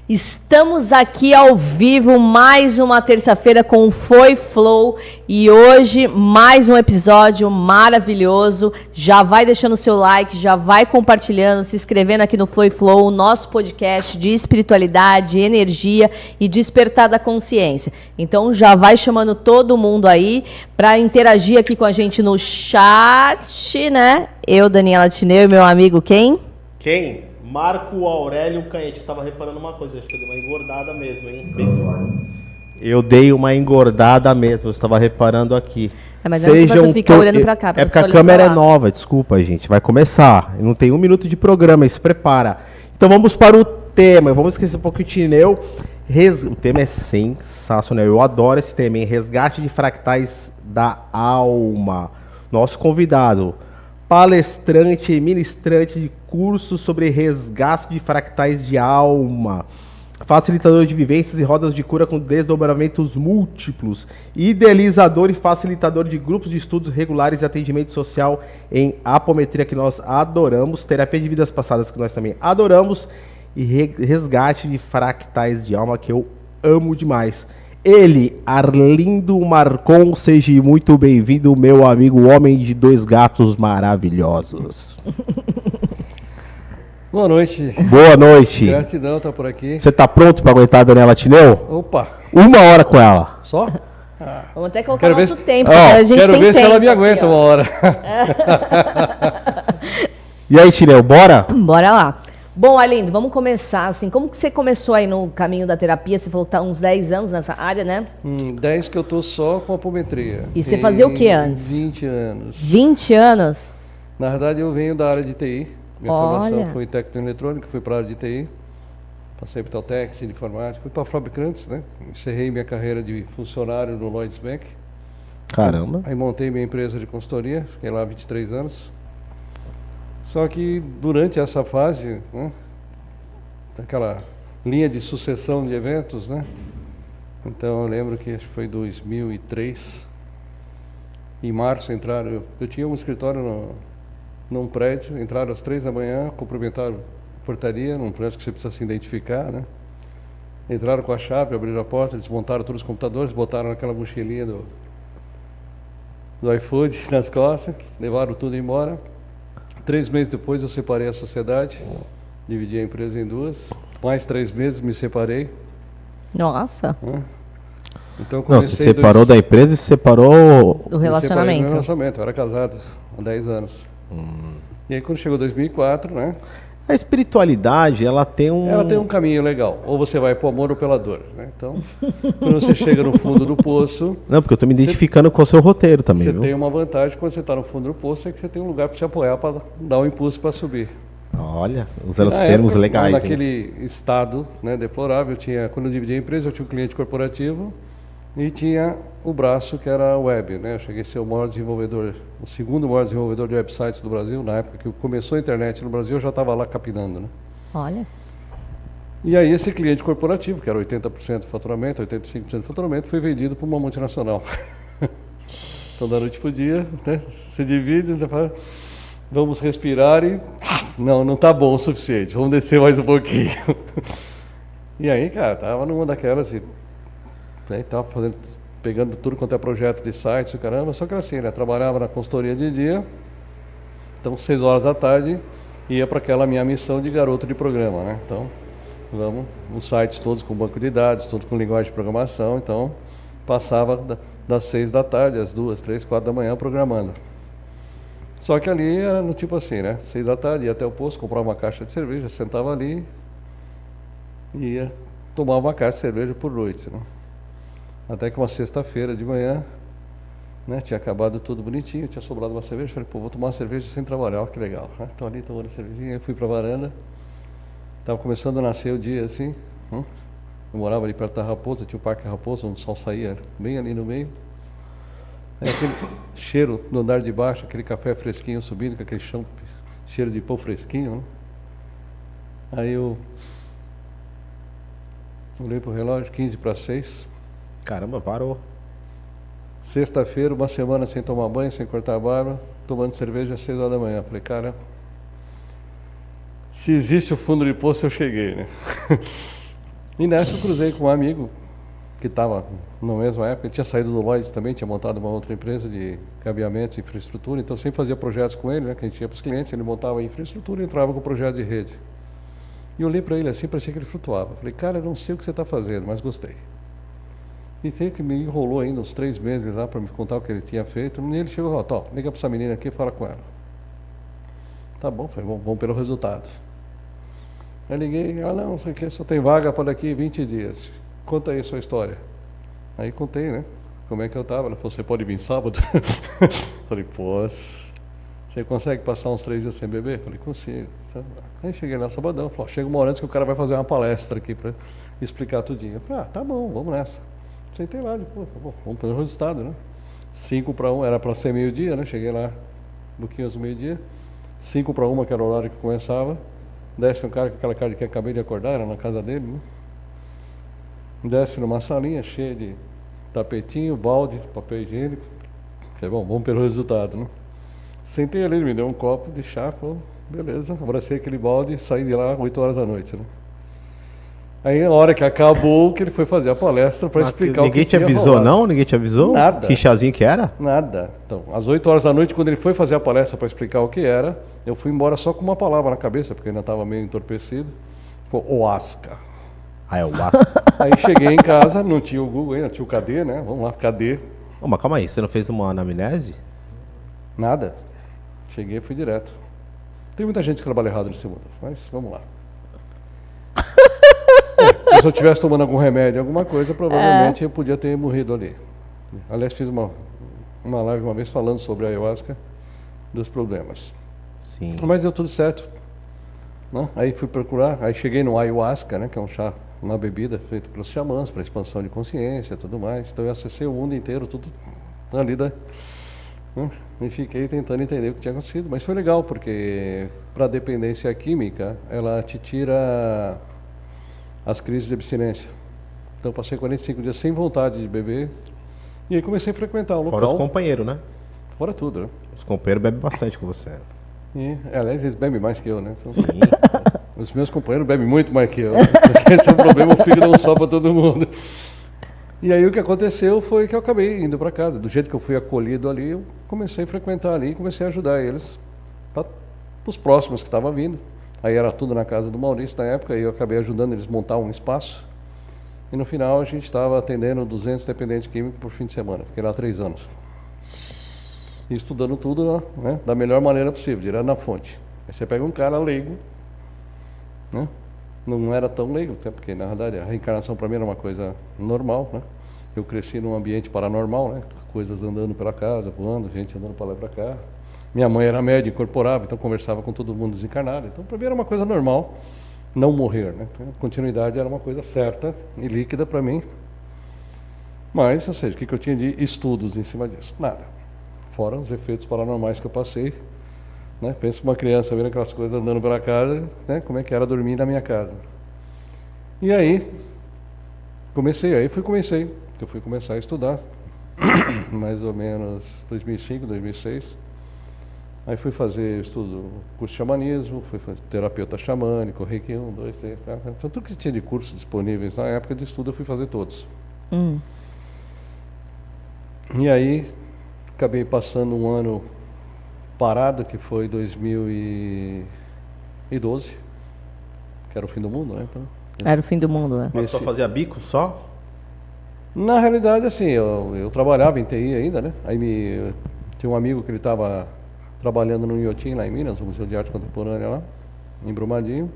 Estamos aqui ao vivo, mais uma terça-feira com o Foi Flow e hoje mais um episódio maravilhoso. Já vai deixando o seu like, já vai compartilhando, se inscrevendo aqui no Foi Flow, o nosso podcast de espiritualidade, energia e despertar da consciência. Então já vai chamando todo mundo aí para interagir aqui com a gente no chat, né? Eu, Daniela Tineu e meu amigo quem? Quem? Marco Aurélio Canhete. Estava reparando uma coisa, acho que eu dei uma engordada mesmo, hein? Eu dei uma engordada mesmo, eu estava reparando aqui. Mas não é pra ficar olhando pra cá. É porque a câmera é nova, desculpa, gente. Vai começar. Não tem 1 minuto de programa, se prepara. Então vamos para o tema. Vamos esquecer um pouco o Tineu. O tema é sensacional. Eu adoro esse tema, hein? Resgate de fractais da alma. Nosso convidado, palestrante e ministrante de cursos sobre resgate de fractais de alma, facilitador de vivências e rodas de cura com desdobramentos múltiplos, idealizador e facilitador de grupos de estudos regulares e atendimento social em apometria, que nós adoramos, terapia de vidas passadas, que nós também adoramos, e resgate de fractais de alma, que eu amo demais. Ele, Arlindo Marcon, seja muito bem-vindo, meu amigo homem de 2 gatos maravilhosos. Boa noite. Boa noite. Gratidão, tá por aqui. Você tá pronto para aguentar a Daniela Tineu? Opa. 1 hora com ela. Só? Vamos até colocar nosso tempo, a gente quero tem ver tempo. Se ela me aqui, aguenta 1 hora. E aí, Tineu, bora? Bora lá. Bom, Arlindo, vamos começar assim. Como que você começou aí no caminho da terapia? Você falou que tá uns 10 anos nessa área, né? 10 que eu tô só com apometria. E você fazia o que antes? 20 anos. 20 anos? Na verdade, eu venho da área de TI. Minha formação foi em técnico eletrônico, fui para a área de TI. Passei para Teltex, de informática, fui para fabricantes, né? Encerrei minha carreira de funcionário no Lloyds Bank. Caramba. Aí montei minha empresa de consultoria, fiquei lá 23 anos. Só que durante essa fase, né, daquela linha de sucessão de eventos, né? Então eu lembro que acho que foi 2003, em março entraram, eu tinha um escritório num prédio, entraram às 3 da manhã, cumprimentaram a portaria, num prédio que você precisa se identificar, né? Entraram com a chave, abriram a porta, desmontaram todos os computadores, botaram naquela mochilinha do iFood nas costas, levaram tudo embora. 3 meses depois eu separei a sociedade, dividi a empresa em 2. Mais 3 meses me separei. Nossa. Então, não, você separou da empresa e se separou do relacionamento. Do relacionamento, eu era casado há 10 anos. E aí quando chegou 2004, né? A espiritualidade, ela tem um caminho legal. Ou você vai pro amor ou pela dor, né? Então, quando você chega no fundo do poço... Não, porque eu estou me identificando com o seu roteiro também, Você viu? tem uma vantagem quando você está no fundo do poço, é que você tem um lugar para te apoiar, para dar um impulso para subir. Olha, usando os termos legais. Naquele estado, né, deplorável, quando eu dividi a empresa, eu tinha um cliente corporativo e tinha o braço que era a web, né? Eu cheguei a ser o maior desenvolvedor, o segundo maior desenvolvedor de websites do Brasil. Na época que começou a internet no Brasil, eu já estava lá capinando, né? Olha. E aí esse cliente corporativo, que era 80% do faturamento, 85% do faturamento, foi vendido para uma multinacional. Então da noite pro dia, né? Se divide, vamos respirar e... Não está bom o suficiente, vamos descer mais um pouquinho. E aí, cara, tava numa daquelas e... Né, tava pegando tudo quanto é projeto de sites e caramba, só que era assim, né? Trabalhava na consultoria de dia, então 6 horas da tarde ia para aquela minha missão de garoto de programa, né? Então, vamos, os sites todos com banco de dados, todos com linguagem de programação, então passava das 6 da tarde às 2, 3, 4 da manhã programando. Só que ali era no tipo assim, né? 6 da tarde ia até o posto, comprava uma caixa de cerveja, sentava ali e ia tomar uma caixa de cerveja por noite, né? Até que uma sexta-feira de manhã, né, tinha acabado tudo bonitinho, tinha sobrado uma cerveja, falei, pô, vou tomar uma cerveja sem trabalhar, ó, que legal. Então ali tomando a cervejinha, eu fui pra varanda, estava começando a nascer o dia assim, eu morava ali perto da Raposa, tinha o Parque Raposa, onde o sol saía bem ali no meio. Aí aquele cheiro no andar de baixo, aquele café fresquinho subindo, com aquele cheiro de pão fresquinho, né? Aí eu olhei pro relógio, 15 para 6. Caramba, parou. Sexta-feira, uma semana sem tomar banho, sem cortar a barba, tomando cerveja às 6 horas da manhã. Falei, cara, se existe o fundo de poço, eu cheguei, né? E nessa eu cruzei com um amigo que estava na mesma época, ele tinha saído do Lloyds também, tinha montado uma outra empresa de cabeamento e infraestrutura, então eu sempre fazia projetos com ele, né, que a gente ia para os clientes, ele montava a infraestrutura e entrava com o projeto de rede. E eu olhei para ele assim, parecia que ele flutuava. Falei, cara, eu não sei o que você está fazendo, mas gostei. E sei que me enrolou ainda uns 3 meses lá para me contar o que ele tinha feito. E ele chegou e falou, liga para essa menina aqui e fala com ela. Tá bom, falei, vamos pelo resultado. Aí liguei, não, não sei o que, só tem vaga para daqui 20 dias. Conta aí a sua história. Aí contei, né? Como é que eu estava. Ela falou, você pode vir sábado? Falei, pois... Você consegue passar uns 3 dias sem beber? Falei, consigo. Aí cheguei lá sabadão, falei, chega uma hora antes que o cara vai fazer uma palestra aqui para explicar tudinho. Eu falei, tá bom, vamos nessa. Sentei lá, depois, vamos pelo resultado, né? 5-1, era para ser meio-dia, né? Cheguei lá, um pouquinho antes do meio-dia. 5-1, que era o horário que começava. Desce um cara com aquela cara de que acabei de acordar, era na casa dele, né? Desce numa salinha cheia de tapetinho, balde, papel higiênico. Falei, bom, vamos pelo resultado, né? Sentei ali, ele me deu um copo de chá, falou, beleza, abracei aquele balde e saí de lá 8 horas da noite, né? Aí a hora que acabou, que ele foi fazer a palestra para explicar o que Ninguém te avisou, rolado. não? Ninguém te avisou? Nada. Que chazinho que era? Nada. Então, às 8 horas da noite, quando ele foi fazer a palestra para explicar o que era, eu fui embora só com uma palavra na cabeça, porque eu ainda estava meio entorpecido. Foi Oasca. Ah, é o Wasca. Aí cheguei em casa, não tinha o Google ainda, tinha o KD, né? Vamos lá, KD. Ô, mas calma aí, você não fez uma anamnese? Nada. Cheguei e fui direto. Tem muita gente que trabalha errado nesse mundo, mas vamos lá. Se eu estivesse tomando algum remédio, alguma coisa, provavelmente eu podia ter morrido ali. Aliás, fiz uma live uma vez falando sobre a ayahuasca, dos problemas. Sim. Mas deu tudo certo. Né? Aí fui procurar, aí cheguei no ayahuasca, né, que é um chá, uma bebida feita pelos xamãs, para expansão de consciência e tudo mais. Então eu acessei o mundo inteiro, tudo ali da... E fiquei tentando entender o que tinha acontecido, mas foi legal, porque para a dependência química, ela te tira as crises de abstinência. Então passei 45 dias sem vontade de beber, e aí comecei a frequentar o local. Fora os companheiros, né? Fora tudo, né? Os companheiros bebem bastante com você. E, aliás, eles bebem mais que eu, né? Sim. Os meus companheiros bebem muito mais que eu. Esse é o problema, o fígado não só para todo mundo. E aí o que aconteceu foi que eu acabei indo para casa. Do jeito que eu fui acolhido ali, eu comecei a frequentar ali e comecei a ajudar eles para os próximos que estavam vindo. Aí era tudo na casa do Maurício na época, e eu acabei ajudando eles a montar um espaço. E no final a gente estava atendendo 200 dependentes químicos por fim de semana. Fiquei lá 3 anos. E estudando tudo, né, da melhor maneira possível, direto na fonte. Aí você pega um cara leigo, né? Não era tão leigo, até porque na verdade a reencarnação para mim era uma coisa normal, né? Eu cresci num ambiente paranormal, né? Coisas andando pela casa, voando, gente andando para lá e para cá. Minha mãe era médica, incorporava, então conversava com todo mundo desencarnado. Então para mim era uma coisa normal não morrer, né? Então, a continuidade era uma coisa certa e líquida para mim. Mas, ou seja, o que eu tinha de estudos em cima disso? Nada. Fora os efeitos paranormais que eu passei. Né? Pensa uma criança vendo aquelas coisas andando pela casa, né? Como é que era dormir na minha casa. E aí, eu fui começar a estudar, mais ou menos 2005, 2006. Aí fui fazer curso de xamanismo, fui fazer terapeuta xamânico, Reiki 1, 2, 3, 4. Então tudo que tinha de cursos disponíveis na época de estudo eu fui fazer todos. E aí, acabei passando um ano parado, que foi 2012, que era o fim do mundo, né? Então, Era o fim do mundo, né? Mas só fazia bico só? na realidade, assim, eu trabalhava em TI ainda, né? Aí tinha um amigo que ele estava trabalhando no IoT lá em Minas, no Museu de Arte Contemporânea lá, em Brumadinho.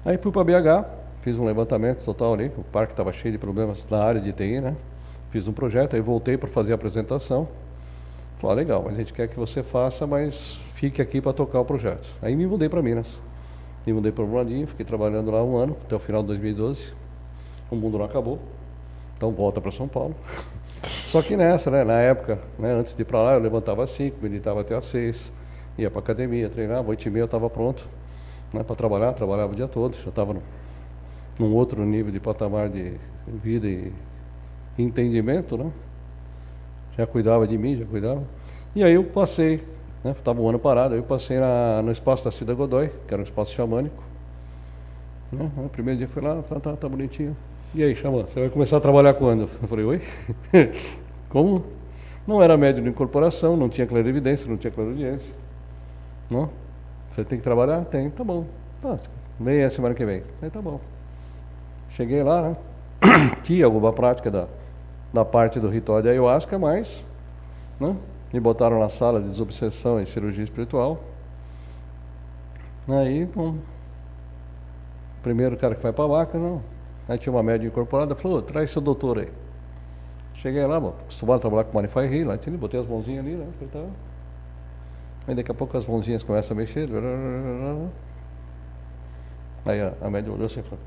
Aí fui para BH, fiz um levantamento total ali, o parque estava cheio de problemas na área de TI, né? Fiz um projeto, aí voltei para fazer a apresentação. Falei, legal, mas a gente quer que você faça, mas fique aqui para tocar o projeto. Aí me mudei para Minas. Me mudei para Brumadinho, fiquei trabalhando lá um ano, até o final de 2012. O mundo não acabou, então volta para São Paulo. Só que nessa, né, na época, né, antes de ir para lá, eu levantava às 5, meditava até às 6, ia para academia, treinava, 8h30 eu estava pronto, né, para trabalhar, trabalhava o dia todo, já estava num outro nível de patamar de vida e entendimento, né? Já cuidava de mim, já cuidava. E aí eu passei, né, estava um ano parado, aí eu passei no espaço da Cida Godoy, que era um espaço xamânico. Né? O primeiro dia foi lá, tá bonitinho. E aí, Xamã, você vai começar a trabalhar quando? Eu falei, oi? Como? Não era médium de incorporação, não tinha clarividência, não tinha clarividência. Não? Você tem que trabalhar? Tem, tá bom. Tá, vem a semana que vem. Aí tá bom. Cheguei lá, né? Tinha alguma prática da parte do ritual de ayahuasca, mas, né? Me botaram na sala de desobsessão e cirurgia espiritual. Aí, bom, primeiro cara que vai pra vaca, não. Aí tinha uma médium incorporada, falou, traz seu doutor aí. Cheguei lá, acostumado a trabalhar com Manifai Ri, lá, botei as mãozinhas ali, né? Falei, tá. Aí daqui a pouco as mãozinhas começam a mexer. Aí a médium olhou assim e falou,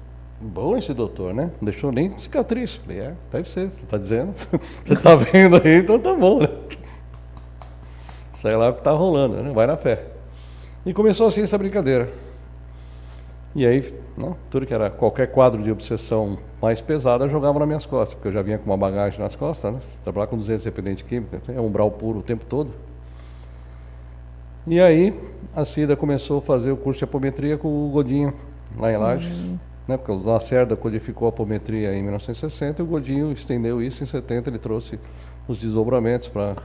bom esse doutor, né? Não deixou nem cicatriz. Falei, deve ser, você tá dizendo. Você tá vendo aí, então tá bom, né? Sei lá o que tá rolando, né? Vai na fé. E começou assim essa brincadeira. E aí, não, tudo que era qualquer quadro de obsessão mais pesado eu jogava nas minhas costas, porque eu já vinha com uma bagagem nas costas, né? Trabalhar com 200 dependentes químicos, é umbral puro o tempo todo. E aí, a Cida começou a fazer o curso de apometria com o Godinho, lá em Lages, né? Porque o Lacerda codificou a apometria em 1960 e o Godinho estendeu isso em 70, ele trouxe os desdobramentos para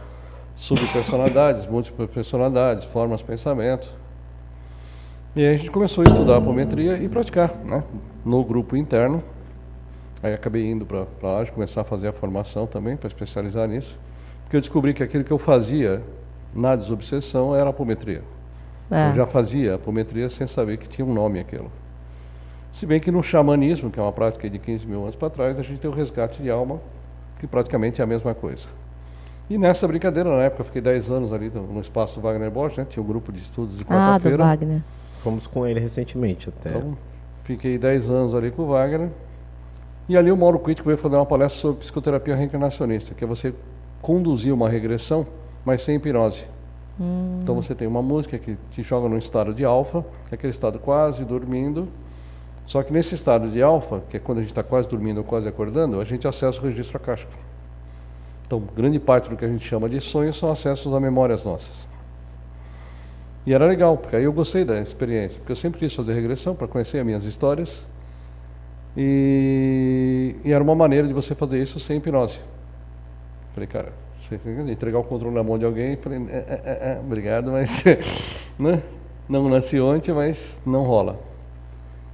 subpersonalidades, múltiplas personalidades, formas, pensamentos. E aí a gente começou a estudar a apometria e praticar, né? No grupo interno. Aí acabei indo para Lages, começar a fazer a formação também, para especializar nisso. Porque eu descobri que aquilo que eu fazia na desobsessão era apometria. Eu já fazia apometria sem saber que tinha um nome aquilo. Se bem que no xamanismo, que é uma prática de 15 mil anos para trás, a gente tem o resgate de alma, que praticamente é a mesma coisa. E nessa brincadeira, na época, eu fiquei 10 anos ali no espaço do Wagner Borges, né? Tinha um grupo de estudos de quarta-feira. Do Wagner. Fomos com ele recentemente até. Então, fiquei 10 anos ali com o Wagner. E ali o Mauro Crítico veio fazer uma palestra sobre psicoterapia reencarnacionista, que é você conduzir uma regressão, mas sem hipnose. Então você tem uma música que te joga num estado de alfa, que é aquele estado quase dormindo. Só que nesse estado de alfa, que é quando a gente está quase dormindo ou quase acordando, a gente acessa o registro acástico. Então, grande parte do que a gente chama de sonhos são acessos a memórias nossas. E era legal, porque aí eu gostei da experiência, porque eu sempre quis fazer regressão para conhecer as minhas histórias. E era uma maneira de você fazer isso sem hipnose. Falei, cara, você entregar o controle na mão de alguém, falei, obrigado, mas né? Não nasci ontem, mas não rola.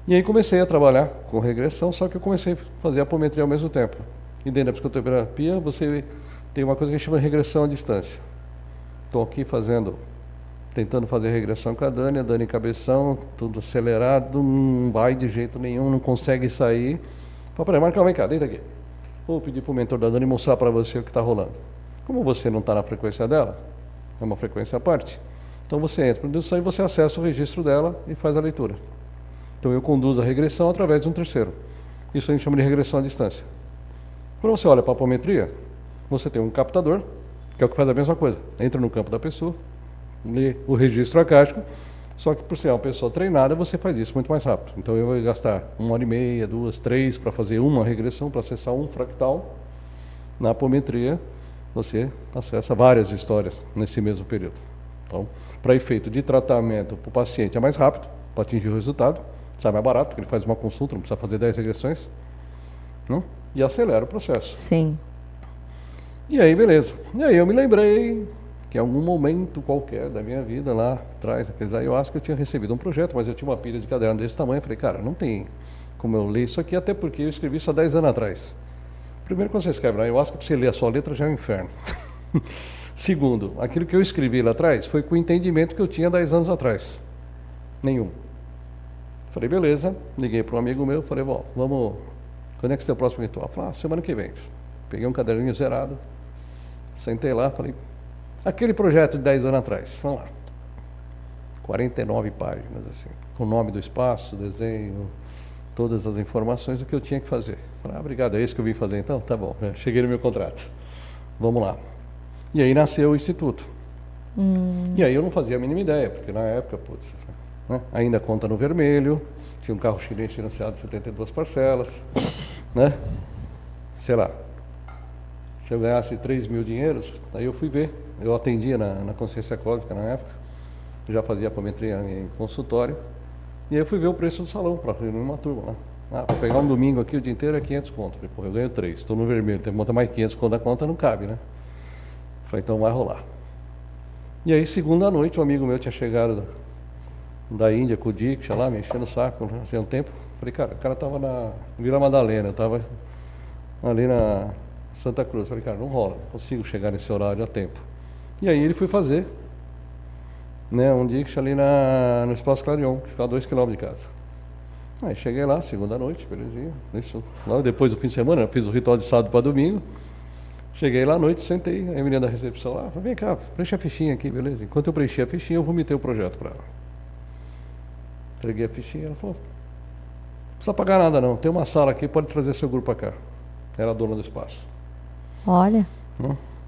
E aí comecei a trabalhar com regressão, só que eu comecei a fazer apometria ao mesmo tempo. E dentro da psicoterapia, você tem uma coisa que a gente chama de regressão à distância. Estou aqui tentando fazer regressão com a Dani cabeção, tudo acelerado, não vai de jeito nenhum, não consegue sair. Falei, peraí, Marcão, vem cá, deita aqui. Vou pedir para o mentor da Dani mostrar para você o que está rolando. Como você não está na frequência dela, é uma frequência à parte, então você entra nisso aí, você acessa o registro dela e faz a leitura. Então eu conduzo a regressão através de um terceiro. Isso a gente chama de regressão à distância. Quando você olha para a apometria, você tem um captador, que é o que faz a mesma coisa. Entra no campo da pessoa, lê o registro acástico, só que por ser uma pessoa treinada, você faz isso muito mais rápido. Então eu vou gastar 1h30, 2, 3 para fazer uma regressão, para acessar um fractal. Na apometria, você acessa várias histórias nesse mesmo período. Então, para efeito de tratamento para o paciente é mais rápido, para atingir o resultado, sai mais barato, porque ele faz uma consulta, não precisa fazer 10 regressões, não? E acelera o processo. Sim. E aí, beleza. E aí eu me lembrei que em algum momento qualquer da minha vida, lá atrás, aqueles ayahuasca, eu tinha recebido um projeto, mas eu tinha uma pilha de caderno desse tamanho. Eu falei, cara, não tem como eu ler isso aqui, até porque eu escrevi isso há 10 anos atrás. Primeiro, quando você escreve na ayahuasca, para você ler a sua letra já é um inferno. Segundo, aquilo que eu escrevi lá atrás foi com o entendimento que eu tinha 10 anos atrás. Nenhum. Falei, beleza. Liguei para um amigo meu, falei, bom, vamos... Quando é que você tem o próximo ritual? Falei, semana que vem. Peguei um caderninho zerado, sentei lá, falei, aquele projeto de 10 anos atrás, vamos lá. 49 páginas, assim, com o nome do espaço, desenho, todas as informações do que eu tinha que fazer. Falei, obrigado, é isso que eu vim fazer então? Tá bom, cheguei no meu contrato. Vamos lá. E aí nasceu o Instituto. E aí eu não fazia a mínima ideia, porque na época, putz, né, ainda conta no vermelho, tinha um carro chinês financiado em 72 parcelas, né? Sei lá, se eu ganhasse 3 mil dinheiros, aí eu fui ver, eu atendia na consciência cósmica na época, eu já fazia apometria em consultório, E aí eu fui ver o preço do salão para reunir uma turma lá. Para pegar um domingo aqui o dia inteiro é 500 conto. Falei, pô, eu ganho 3, estou no vermelho, tem que montar mais 500 conto da conta, não cabe, né? Falei, então vai rolar. E aí, segunda noite, um amigo meu tinha chegado da Índia com o Dick, lá, me enchendo o saco, né? Tinha um tempo. Falei, cara, o cara tava na Vila Madalena, eu tava ali na Santa Cruz. Falei, cara, não rola, não consigo chegar nesse horário a tempo. E aí ele foi fazer, né, um Dick ali no Espaço Clarion, que ficava a 2 km de casa. Aí cheguei lá, segunda noite, belezinha. Isso, logo depois do fim de semana, eu fiz o ritual de sábado para domingo. Cheguei lá à noite, sentei, a menina da recepção lá, falei, vem cá, preenche a fichinha aqui, beleza. Enquanto eu preenchi a fichinha, eu vomitei o projeto para ela. Entreguei a fichinha, ela falou, não precisa pagar nada não, tem uma sala aqui, pode trazer seu grupo para cá. Era a dona do espaço. Olha.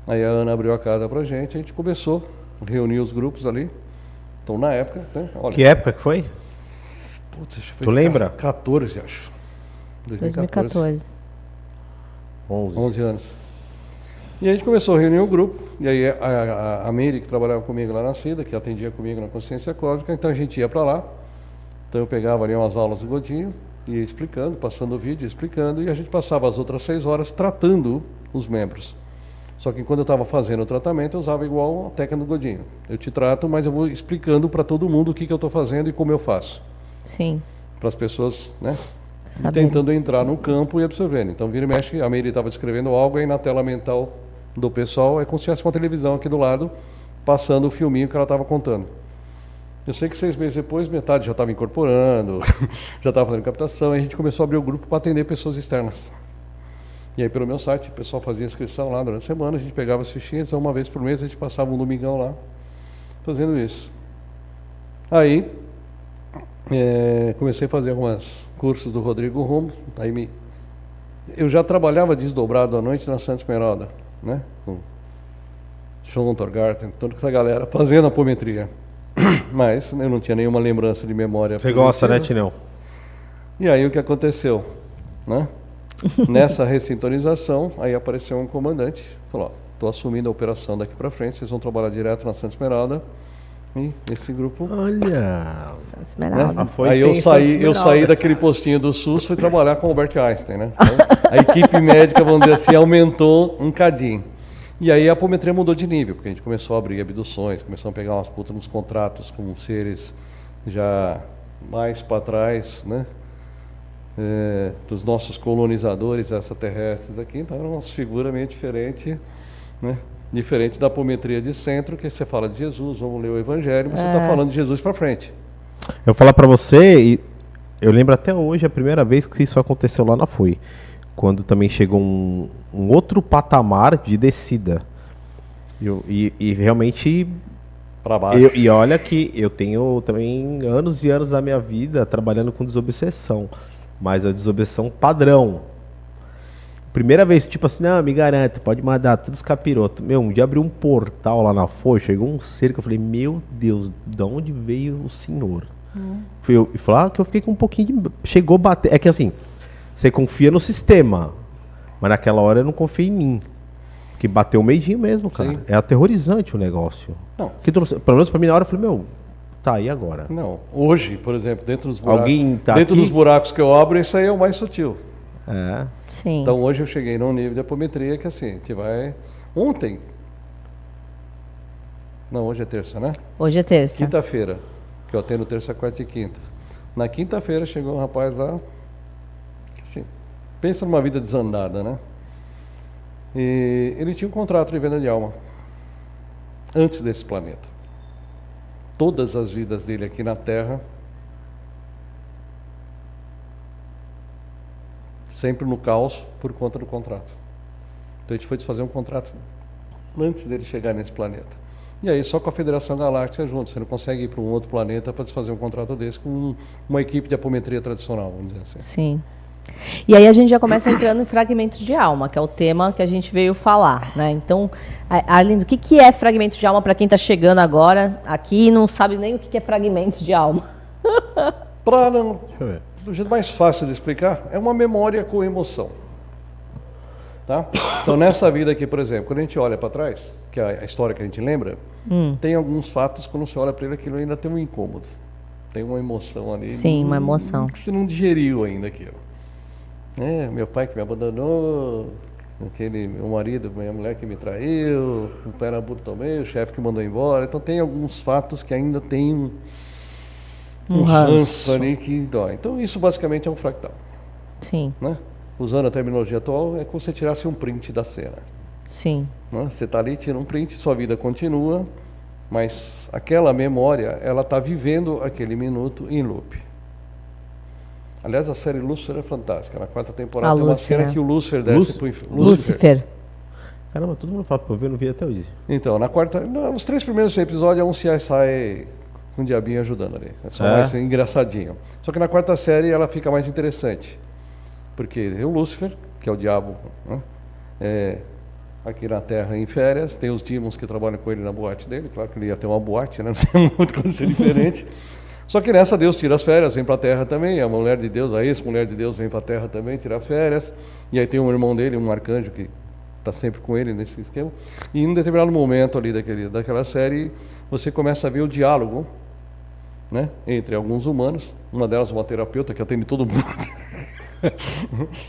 Aí a Ana abriu a casa pra gente, a gente começou a reunir os grupos ali. Então na época, né, olha, Que época que foi? putz, Tu lembra? 14, acho. 2014. 11. anos. E a gente começou a reunir o grupo, e aí a Meire, que trabalhava comigo lá na CIDA, que atendia comigo na consciência cósmica, então a gente ia para lá. Então eu pegava ali umas aulas do Godinho, ia explicando, passando o vídeo, explicando, e a gente passava as outras 6 horas tratando os membros. Só que quando eu estava fazendo o tratamento, eu usava igual a técnica do Godinho. Eu te trato, mas eu vou explicando para todo mundo o que eu estou fazendo e como eu faço. Sim. Para as pessoas, né? E Saberem. tentando entrar no campo e absorvendo. Então, vira e mexe, a Meire estava descrevendo algo, aí na tela mental do pessoal, é como se tivesse uma televisão aqui do lado, passando o filminho que ela estava contando. Eu sei que 6 meses depois, metade já estava incorporando, já estava fazendo captação, e a gente começou a abrir o grupo para atender pessoas externas. E aí, pelo meu site, o pessoal fazia inscrição lá durante a semana, a gente pegava as fichinhas, então, uma vez por mês a gente passava um domingão lá, fazendo isso. Aí, comecei a fazer alguns cursos do Rodrigo Romo, aí eu já trabalhava desdobrado à noite na Santa Esmeralda, né? Com Sean Torgarten, toda essa galera fazendo apometria. Mas eu não tinha nenhuma lembrança de memória. Você gosta, né, Tinão? E aí o que aconteceu, né? Nessa ressintonização, aí apareceu um comandante, falou, estou assumindo a operação daqui para frente, vocês vão trabalhar direto na Santa Esmeralda. E esse grupo... Olha! Santa Esmeralda. Né? Aí eu saí daquele postinho do SUS e fui trabalhar com o Albert Einstein, né? Então, a equipe médica, vamos dizer assim, aumentou um cadinho. E aí a apometria mudou de nível, porque a gente começou a abrir abduções, começamos a pegar umas putas nos contratos com seres já mais para trás, né? Dos nossos colonizadores extraterrestres aqui, então era uma figura meio diferente, né? Diferente da apometria de centro, que você fala de Jesus, vamos ler o Evangelho, mas você está falando de Jesus para frente. Eu vou falar pra você, e eu lembro até hoje a primeira vez que isso aconteceu lá na FUI, quando também chegou um outro patamar de descida. E realmente... Para baixo. E olha que eu tenho também anos e anos da minha vida trabalhando com desobsessão, mas a desobsessão padrão. Primeira vez, tipo assim, não, me garanto, pode mandar todos os capirotos. Meu, um dia abriu um portal lá na Folha, chegou um ser que eu falei, meu Deus, de onde veio o senhor? E falar que eu fiquei com um pouquinho de... Chegou a bater... É que assim, você confia no sistema, mas naquela hora eu não confiei em mim. Que bateu o medinho mesmo, cara. Sim. É aterrorizante o negócio. Não. Porque, pelo menos pra mim, na hora eu falei, meu, tá, e agora? Não, hoje, por exemplo, dentro dos buracos, Alguém tá dentro aqui? dos buracos que eu abro, isso aí é o mais sutil. É. Sim. Então hoje eu cheguei num nível de apometria que assim, a gente vai... Ontem... Não, hoje é terça, né? Hoje é terça. Quinta-feira, que eu atendo terça, quarta e quinta. Na quinta-feira chegou um rapaz lá, que assim, pensa numa vida desandada, né? E ele tinha um contrato de venda de alma, antes desse planeta. Todas as vidas dele aqui na Terra, sempre no caos, por conta do contrato. Então a gente foi desfazer um contrato antes dele chegar nesse planeta. E aí só com a Federação Galáctica junto, você não consegue ir para um outro planeta para desfazer um contrato desse com uma equipe de apometria tradicional, vamos dizer assim. Sim. E aí a gente já começa entrando em fragmentos de alma, que é o tema que a gente veio falar, né? Então, Arlindo, o que é fragmentos de alma para quem está chegando agora aqui e não sabe nem o que é fragmentos de alma? Deixa eu ver. Do jeito mais fácil de explicar, é uma memória com emoção. Tá? Então, nessa vida aqui, por exemplo, quando a gente olha para trás, que é a história que a gente lembra, tem alguns fatos, quando você olha para ele, aquilo ainda tem um incômodo. Tem uma emoção ali. Sim, uma emoção. Que você não digeriu ainda aquilo. Meu pai que me abandonou, meu marido, minha mulher que me traiu, o perabuto tomei, o chefe que mandou embora. Então tem alguns fatos que ainda tem um ranço ali que dói. Então isso basicamente é um fractal. Sim. Né? Usando a terminologia atual, é como se você tirasse um print da cena. Sim. Né? Você está ali, tira um print, sua vida continua, mas aquela memória, ela está vivendo aquele minuto em loop. Aliás, a série Lúcifer é fantástica. Na 4ª temporada tem uma cena que o Lúcifer desce para o inferno. Lúcifer. Caramba, todo mundo fala pra eu ver, não vi até hoje. Então, os 3 primeiros episódios é um CSI com o diabinho ajudando ali. É só mais engraçadinho. Só que na 4ª série ela fica mais interessante. Porque tem o Lúcifer, que é o diabo, né? Aqui na Terra em férias, tem os demons que trabalham com ele na boate dele. Claro que ele ia ter uma boate, né? Não tem muito como ser diferente. Só que nessa Deus tira as férias, vem para a Terra também, a mulher de Deus, a ex-mulher de Deus vem para a Terra também, tira férias, e aí tem um irmão dele, um arcanjo que está sempre com ele nesse esquema, e em um determinado momento ali daquela série, você começa a ver o diálogo, né, entre alguns humanos, uma delas uma terapeuta que atende todo mundo,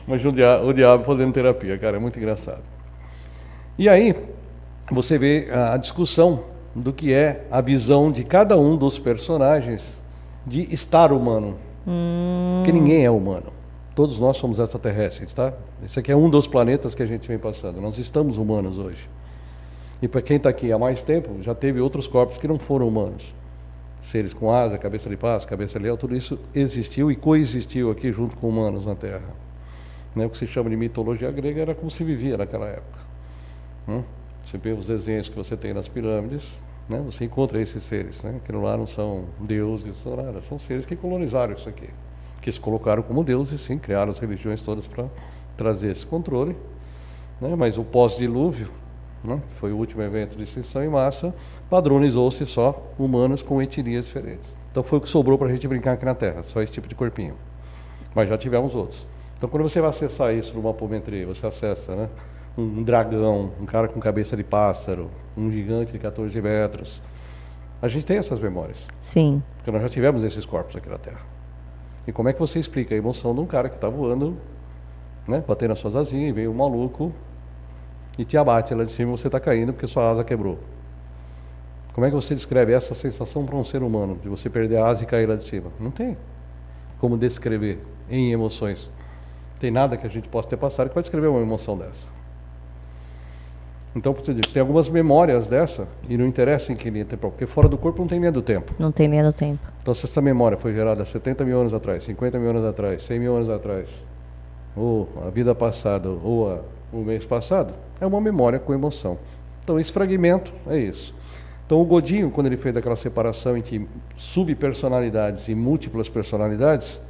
mas o diabo fazendo terapia, cara, é muito engraçado. E aí, você vê a discussão do que é a visão de cada um dos personagens de estar humano. Porque ninguém é humano. Todos nós somos extraterrestres, tá? Esse aqui é um dos planetas que a gente vem passando. Nós estamos humanos hoje. E para quem está aqui há mais tempo, já teve outros corpos que não foram humanos. Seres com asa, cabeça de pássaro, cabeça de leão, tudo isso existiu e coexistiu aqui junto com humanos na Terra. Né? O que se chama de mitologia grega era como se vivia naquela época. Você vê os desenhos que você tem nas pirâmides, né? Você encontra esses seres, né? Que lá não são deuses, não são nada, são seres que colonizaram isso aqui, que se colocaram como deuses, sim, criaram as religiões todas para trazer esse controle, né? Mas o pós-dilúvio, né? Foi o último evento de extinção em massa, padronizou-se só humanos com etnias diferentes. Então foi o que sobrou para a gente brincar aqui na Terra, só esse tipo de corpinho. Mas já tivemos outros. Então quando você vai acessar isso numa apometria, você acessa, né? Um dragão, um cara com cabeça de pássaro, um gigante de 14 metros. A gente tem essas memórias. Sim. Porque nós já tivemos esses corpos aqui na Terra. E como é que você explica a emoção de um cara que está voando, né, batendo as suas asinhas, e vem um maluco e te abate lá de cima e você está caindo porque sua asa quebrou? Como é que você descreve essa sensação para um ser humano, de você perder a asa e cair lá de cima? Não tem como descrever em emoções. Não tem nada que a gente possa ter passado que pode descrever uma emoção dessa. Então, tem algumas memórias dessa, e não interessa em que linha temporal, porque fora do corpo não tem linha do tempo. Não tem linha do tempo. Então, se essa memória foi gerada há 70 mil anos atrás, 50 mil anos atrás, 100 mil anos atrás, ou a vida passada, ou o mês passado, é uma memória com emoção. Então, esse fragmento é isso. Então, o Godinho, quando ele fez aquela separação entre subpersonalidades e múltiplas personalidades,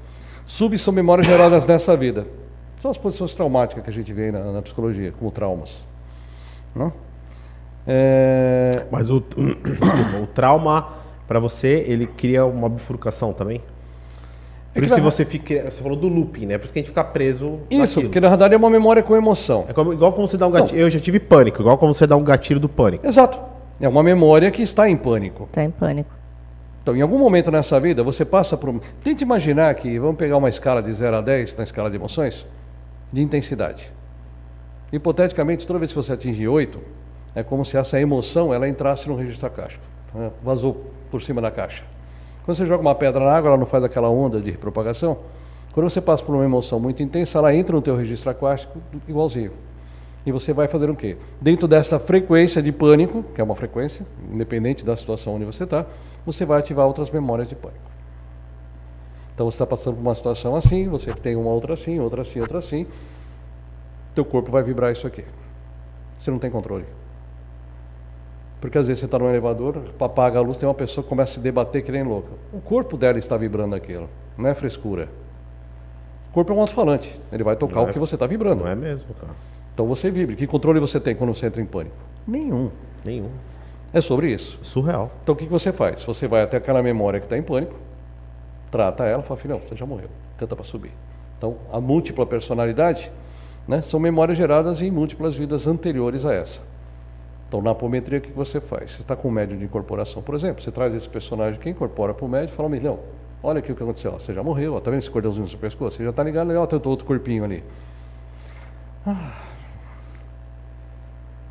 são memórias geradas nessa vida. São as posições traumáticas que a gente vê na psicologia, como traumas. Não? Mas o trauma, para você, ele cria uma bifurcação também? Por isso que você falou do looping, né? Por isso que a gente fica preso Isso, naquilo. Porque na verdade é uma memória com emoção. Igual como você dá um gatilho. Eu já tive pânico, igual como você dá um gatilho do pânico. Exato. É uma memória que está em pânico. Está em pânico. Então, em algum momento nessa vida, você passa por... Tente imaginar que, vamos pegar uma escala de 0 a 10, na escala de emoções, de intensidade. Hipoteticamente, toda vez que você atinge 8, é como se essa emoção ela entrasse no registro acástico, né? Vazou por cima da caixa. Quando você joga uma pedra na água, ela não faz aquela onda de propagação. Quando você passa por uma emoção muito intensa, ela entra no teu registro acástico igualzinho. E você vai fazer o quê? Dentro dessa frequência de pânico, que é uma frequência, independente da situação onde você está, você vai ativar outras memórias de pânico. Então você está passando por uma situação assim, você tem uma outra assim, outra assim, outra assim. Teu corpo vai vibrar isso aqui. Você não tem controle. Porque às vezes você está no elevador, apaga a luz, tem uma pessoa que começa a se debater que nem louca. O corpo dela está vibrando aquilo, não é frescura. O corpo é um alto-falante, ele vai tocar o que você está vibrando. Não é mesmo, cara. Então você vibra. Que controle você tem quando você entra em pânico? Nenhum. É sobre isso. Surreal. Então o que você faz? Você vai até aquela memória que está em pânico, trata ela e fala, filhão, você já morreu, tenta para subir. Então a múltipla personalidade, né, são memórias geradas em múltiplas vidas anteriores a essa. Então, na apometria, o que você faz? Você está com um médium de incorporação, por exemplo, você traz esse personagem que incorpora para o médium e fala, Milhão, Olha aqui o que aconteceu. Ó, você já morreu, ó, tá vendo esse cordãozinho no seu pescoço? Você já tá ligado, legal, tem outro corpinho ali.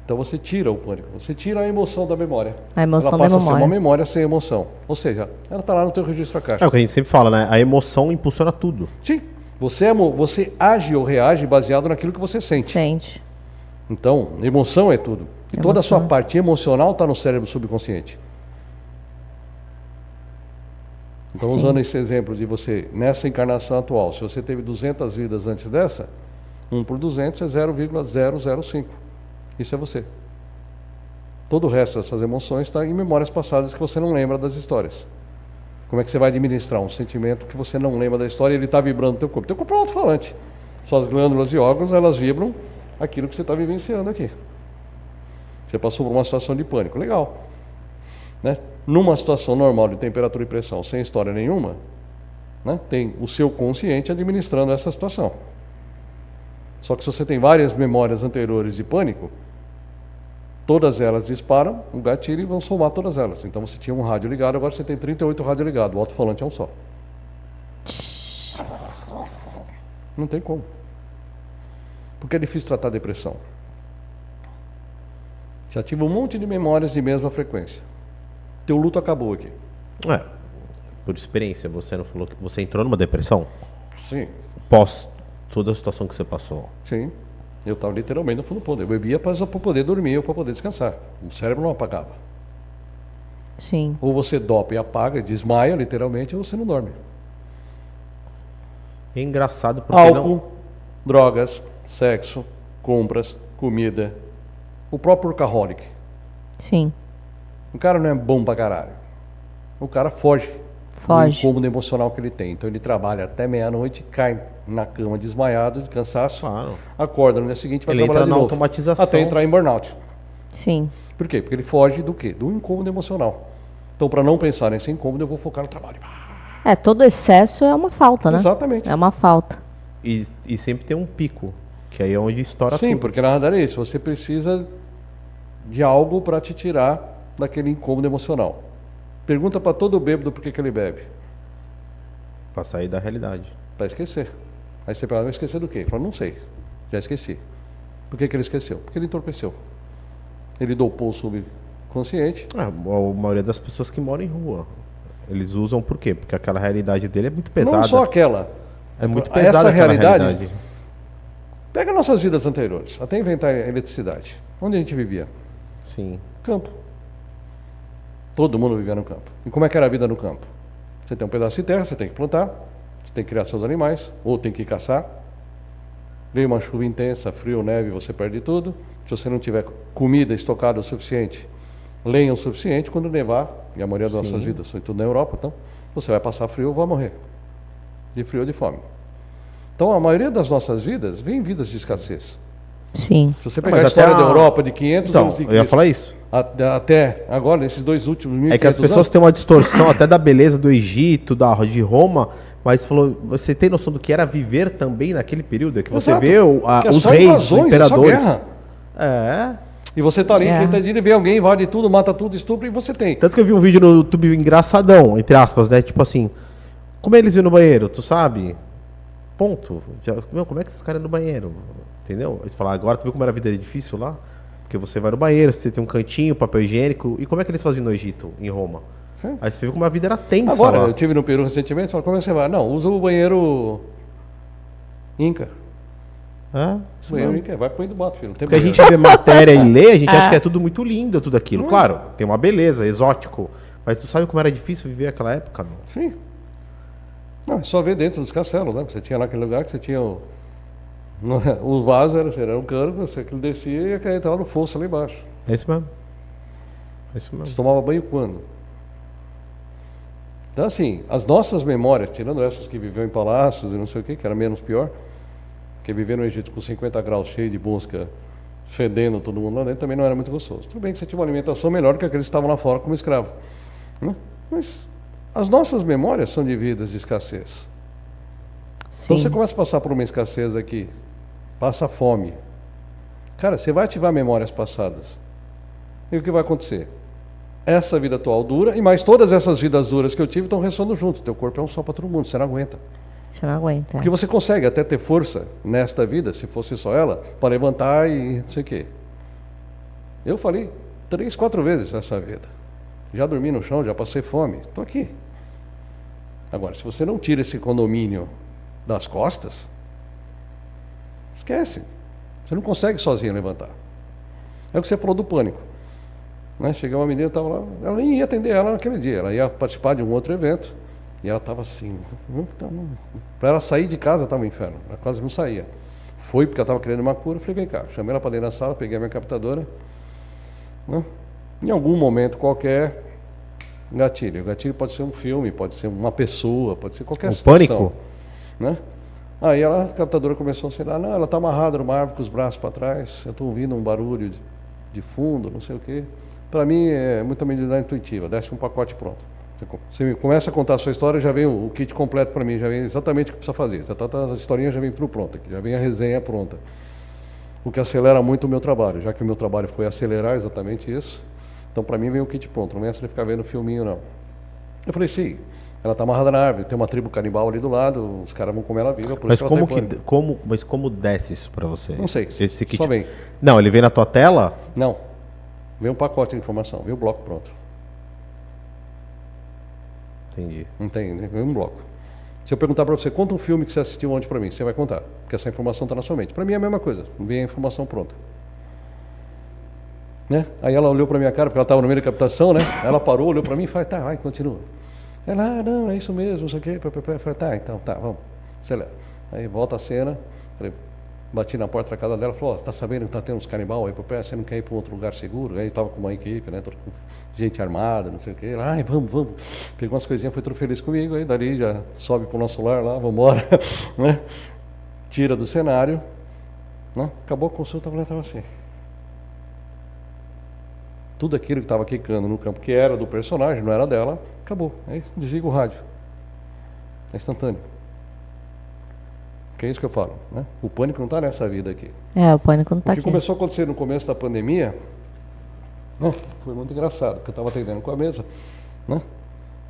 Então você tira o pânico, você tira a emoção da memória. A emoção ela da passa a ser memória. uma memória sem emoção. Ou seja, ela está lá no teu registro acástico. É o que a gente sempre fala, né? A emoção impulsiona tudo. Sim, você age ou reage baseado naquilo que você sente. Sente. Então, emoção é tudo. E toda a sua Emoção. parte emocional está no cérebro subconsciente. Então, Sim. usando esse exemplo de você, nessa encarnação atual, se você teve 200 vidas antes dessa, 1 por 200 é 0,005. Isso é você. Todo o resto dessas emoções está em memórias passadas que você não lembra das histórias. Como é que você vai administrar um sentimento que você não lembra da história e ele está vibrando no teu corpo? Teu corpo é um alto-falante. Suas glândulas e órgãos, elas vibram aquilo que você está vivenciando aqui. Você passou por uma situação de pânico. Legal. Né? Numa situação normal de temperatura e pressão, sem história nenhuma, né? Tem o seu consciente administrando essa situação. Só que se você tem várias memórias anteriores de pânico, todas elas disparam o gatilho e vão somar todas elas. Então você tinha um rádio ligado, agora você tem 38 rádios ligados. O alto-falante é um só. Não tem como. Porque é difícil tratar a depressão. Você ativa um monte de memórias de mesma frequência. Teu luto acabou aqui. É, por experiência, você não falou que você entrou numa depressão? Sim, Pós toda a situação que você passou. sim. Eu estava literalmente no fundo do poder. Eu bebia para poder dormir ou para poder descansar. O cérebro não apagava. Sim. Ou você dopa e apaga, desmaia literalmente, ou você não dorme. É engraçado porque Álcool, drogas, sexo, compras, comida. O próprio workaholic. Sim. O cara não é bom pra caralho. O cara foge. Foge. Do incômodo emocional que ele tem. Então ele trabalha até meia-noite, cai na cama desmaiado, de cansaço, Claro. acorda no dia seguinte, vai Ele trabalhar entra de na novo. automatização. Até entrar em burnout. Sim. Por quê? Porque ele foge do quê? Do incômodo emocional. Então, para não pensar nesse incômodo, eu vou focar no trabalho. Todo excesso é uma falta, né? Exatamente. É uma falta. E sempre tem um pico, que aí é onde estoura Sim, tudo. porque na verdade é isso. Você precisa de algo para te tirar daquele incômodo emocional. Pergunta para todo bêbado por que ele bebe. Pra sair da realidade. Para esquecer. Aí você fala, vai esquecer do quê? Ele fala, não sei, já esqueci. Por que ele esqueceu? Porque ele entorpeceu. Ele dopou o subconsciente. A maioria das pessoas que moram em rua, eles usam por quê? Porque aquela realidade dele é muito pesada. Não só aquela. É muito Essa pesada aquela realidade. Pega nossas vidas anteriores, até inventar a eletricidade. Onde a gente vivia? Sim. Campo. Todo mundo vivia no campo. E como é que era a vida no campo? Você tem um pedaço de terra, você tem que plantar, você tem que criar seus animais, ou tem que caçar. Veio uma chuva intensa, frio, neve, você perde tudo. Se você não tiver comida estocada o suficiente, lenha o suficiente, quando nevar, e a maioria das nossas vidas foi tudo na Europa, então você vai passar frio ou vai morrer. De frio ou de fome. Então a maioria das nossas vidas vem vidas de escassez. Sim. Se você Mas pegar a até história a- da Europa de 500 Então, anos de eu ia Cristo, falar isso. até agora, nesses dois últimos 1500 É que as pessoas anos, têm uma distorção até da beleza do Egito, de Roma, mas falou, você tem noção do que era viver também naquele período? É que você Exato. vê Que é os só reis, os invasões, é só imperadores. guerra. É. E você tá ali, É. 30 dias, e vê alguém, invade tudo, mata tudo, estupra, e você tem. Tanto que eu vi um vídeo no YouTube engraçadão, entre aspas, né? Tipo assim, como eles iam no banheiro, tu sabe? Ponto. Meu, como é que esses caras iam no banheiro? Entendeu? Eles falaram, agora tu viu como era a vida difícil lá? Porque você vai no banheiro, você tem um cantinho, papel higiênico. E como é que eles faziam no Egito, em Roma? Sim. Aí você viu como a vida era tensa Agora, lá. eu estive no Peru recentemente, falei, como é que você vai? Não, usa o banheiro Inca. É, isso Banheiro mesmo. Inca, vai pro do mato, filho. Não tem Porque a banheiro. gente vê matéria e lê, a gente acha que é tudo muito lindo, tudo aquilo. Não é. Claro, tem uma beleza, exótico. Mas tu sabe como era difícil viver aquela época, meu? Sim. Não, é só ver dentro dos castelos, né? Você tinha lá aquele lugar que você tinha o vaso, era um cano, você que descia e ia entrar no fosso ali embaixo. É isso mesmo. É isso mesmo. Você tomava banho quando? Então, assim, as nossas memórias, tirando essas que viviam em palácios e não sei o que era menos pior, que viver no Egito com 50 graus cheio de mosca, fedendo todo mundo lá dentro, também não era muito gostoso. Tudo bem que você tinha uma alimentação melhor do que aqueles que estavam lá fora como escravo. Né? Mas as nossas memórias são de vidas de escassez. Então Sim. você começa a passar por uma escassez aqui, passa fome. Cara, você vai ativar memórias passadas. E o que vai acontecer? essa vida atual dura, e mais todas essas vidas duras que eu tive estão ressoando junto. Teu corpo é um só para todo mundo, você não aguenta. Você não aguenta. Porque você consegue até ter força nesta vida, se fosse só ela, para levantar e não sei o quê. Eu falei 3, 4 vezes essa vida. Já dormi no chão, já passei fome, estou aqui. Agora, se você não tira esse condomínio das costas, esquece. Você não consegue sozinho levantar. É o que você falou do pânico. Né? Cheguei uma menina, estava lá, ela nem ia atender ela naquele dia, ela ia participar de um outro evento, e ela estava assim, para ela sair de casa estava um inferno, ela quase não saía. Foi porque ela estava querendo uma cura, eu falei, vem cá, chamei ela para dentro da sala, peguei a minha captadora, né? Em algum momento qualquer, gatilho. O gatilho pode ser um filme, pode ser uma pessoa, pode ser qualquer situação. Pânico? Né? Aí a captadora começou a ser lá, não, ela está amarrada numa árvore com os braços para trás, eu estou ouvindo um barulho de fundo, não sei o quê. Para mim é muita medida intuitiva, desce um pacote pronto. Você começa a contar a sua história, já vem o kit completo para mim, já vem exatamente o que precisa fazer. A historinha já vem tudo pronto, já vem a resenha pronta. O que acelera muito o meu trabalho, já que o meu trabalho foi acelerar exatamente isso. Então para mim vem o kit pronto, não vem essa de ficar vendo filminho não. Eu falei, sim, ela está amarrada na árvore, tem uma tribo canibal ali do lado, os caras vão comer ela viva, por Mas isso que ela mas como desce isso para você? Não sei, Esse kit... só vem. Não, ele vem na tua tela? Não, vem um pacote de informação, vem o bloco pronto. Entendi. Entende? Vem um bloco. Se eu perguntar para você, conta um filme que você assistiu ontem para mim, você vai contar, porque essa informação está na sua mente. Para mim é a mesma coisa, vem a informação pronta. Né? Aí ela olhou para minha cara, porque ela estava no meio da captação, né? Ela parou, olhou para mim e falou, tá, vai, continua. Ela, não, é isso mesmo, não sei o quê. Eu falei, tá, então, tá, vamos, acelera. Aí volta a cena, falei, bati na porta da casa dela, falou, tá sabendo que tá tendo uns canibal aí por perto, você não quer ir para um outro lugar seguro? Aí estava com uma equipe, né, com gente armada, não sei o quê. Ai, vamos. Pegou umas coisinhas, foi tudo feliz comigo, aí dali já sobe pro nosso lar lá, vamos embora, né? Tira do cenário, né? Acabou a consulta, a mulher estava assim. Tudo aquilo que estava quicando no campo, que era do personagem, não era dela, acabou. Aí desliga o rádio. É instantâneo. Que é isso que eu falo, né? O pânico não está nessa vida aqui. O pânico não está aqui. O que começou a acontecer no começo da pandemia, né, foi muito engraçado, porque eu estava atendendo com a mesa, né?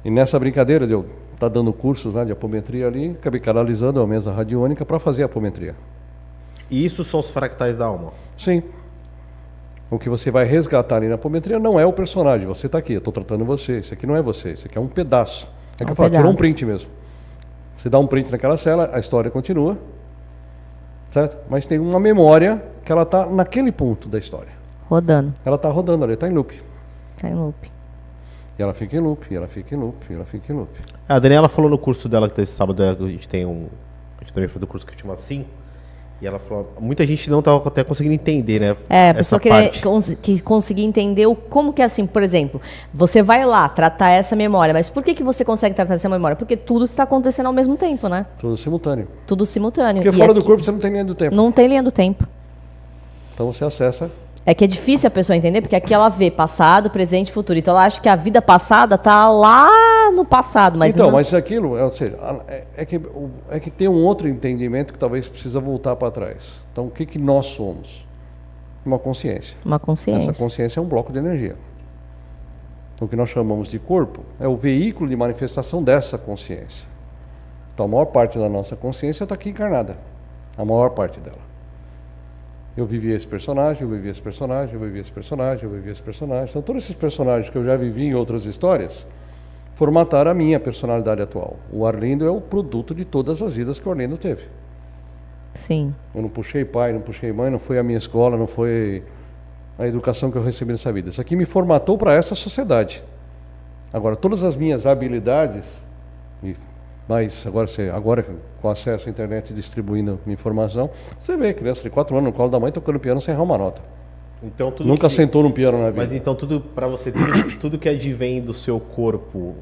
E nessa brincadeira de eu estar dando cursos, né, de apometria ali, acabei canalizando a mesa radiônica para fazer a apometria. E isso são os fractais da alma? Sim. O que você vai resgatar ali na apometria não é o personagem, você está aqui, eu estou tratando você, isso aqui não é você, isso aqui é um pedaço. É que eu falo, tirou um print mesmo. Você dá um print naquela cela, a história continua, certo? Mas tem uma memória que ela está naquele ponto da história. Rodando. Ela está rodando ali, está em loop. Está em loop. E ela fica em loop, e ela fica em loop, e ela fica em loop. A Daniela falou no curso dela que teve sábado, a gente também fez o curso que chama assim, e ela falou, muita gente não estava até conseguindo entender, né? A pessoa que conseguir entender como que é assim, por exemplo, você vai lá tratar essa memória, mas por que você consegue tratar essa memória? Porque tudo está acontecendo ao mesmo tempo, né? Tudo simultâneo. Tudo simultâneo. Porque fora do corpo você não tem linha do tempo. Não tem linha do tempo. Então você acessa. É que é difícil a pessoa entender, porque aqui ela vê passado, presente e futuro. Então ela acha que a vida passada está lá no passado. Mas então, não... mas aquilo, ou seja, é que tem um outro entendimento que talvez precisa voltar para trás. Então o que nós somos? Uma consciência. Uma consciência. Essa consciência é um bloco de energia. O que nós chamamos de corpo é o veículo de manifestação dessa consciência. Então a maior parte da nossa consciência está aqui encarnada. A maior parte dela. Eu vivi esse personagem, eu vivi esse personagem, eu vivi esse personagem, eu vivi esse personagem. Então todos esses personagens que eu já vivi em outras histórias formataram a minha personalidade atual. O Arlindo é o produto de todas as vidas que o Arlindo teve. Sim. Eu não puxei pai, não puxei mãe, não foi a minha escola, não foi a educação que eu recebi nessa vida. Isso aqui me formatou para essa sociedade. Agora, todas as minhas habilidades, mas agora com acesso à internet distribuindo informação, você vê criança de 4 anos no colo da mãe tocando piano sem errar uma nota. Então, Nunca sentou num piano na vida. Mas então tudo para você, tudo que advém do seu corpo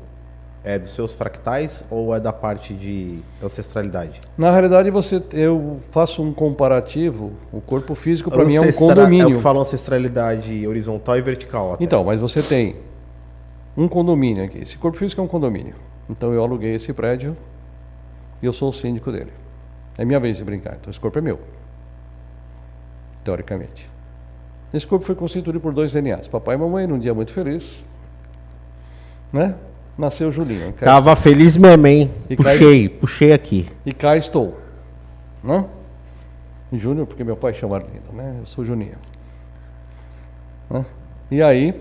é dos seus fractais ou é da parte de ancestralidade? Na realidade, eu faço um comparativo, o corpo físico para mim é um condomínio. É o que fala ancestralidade horizontal e vertical. Até. Então, mas você tem um condomínio aqui. Esse corpo físico é um condomínio. Então eu aluguei esse prédio e eu sou o síndico dele. É minha vez de brincar, então esse corpo é meu. Teoricamente. Esse corpo foi constituído por 2 DNAs. Papai e mamãe, num dia muito feliz, né? Nasceu o Julinho. Tava feliz mesmo, hein? Puxei aqui. E cá estou. Né? Júnior, porque meu pai chama Arlindo, né? Eu sou Juninho. Né? E aí,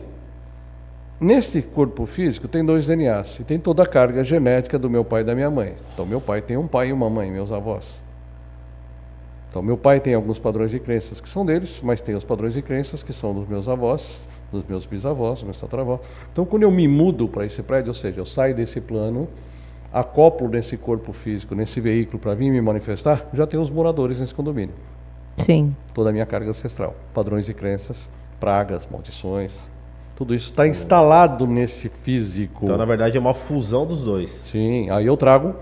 nesse corpo físico tem 2 DNAs. E tem toda a carga genética do meu pai e da minha mãe. Então, meu pai tem um pai e uma mãe, meus avós. Então, meu pai tem alguns padrões de crenças que são deles, mas tem os padrões de crenças que são dos meus avós, dos meus bisavós, dos meus tataravós. Então, quando eu me mudo para esse prédio, ou seja, eu saio desse plano, acoplo nesse corpo físico, nesse veículo para vir me manifestar, já tem os moradores nesse condomínio. Sim. Toda a minha carga ancestral, padrões de crenças, pragas, maldições, tudo isso está instalado nesse físico. Então, na verdade, é uma fusão dos dois. Sim, aí eu trago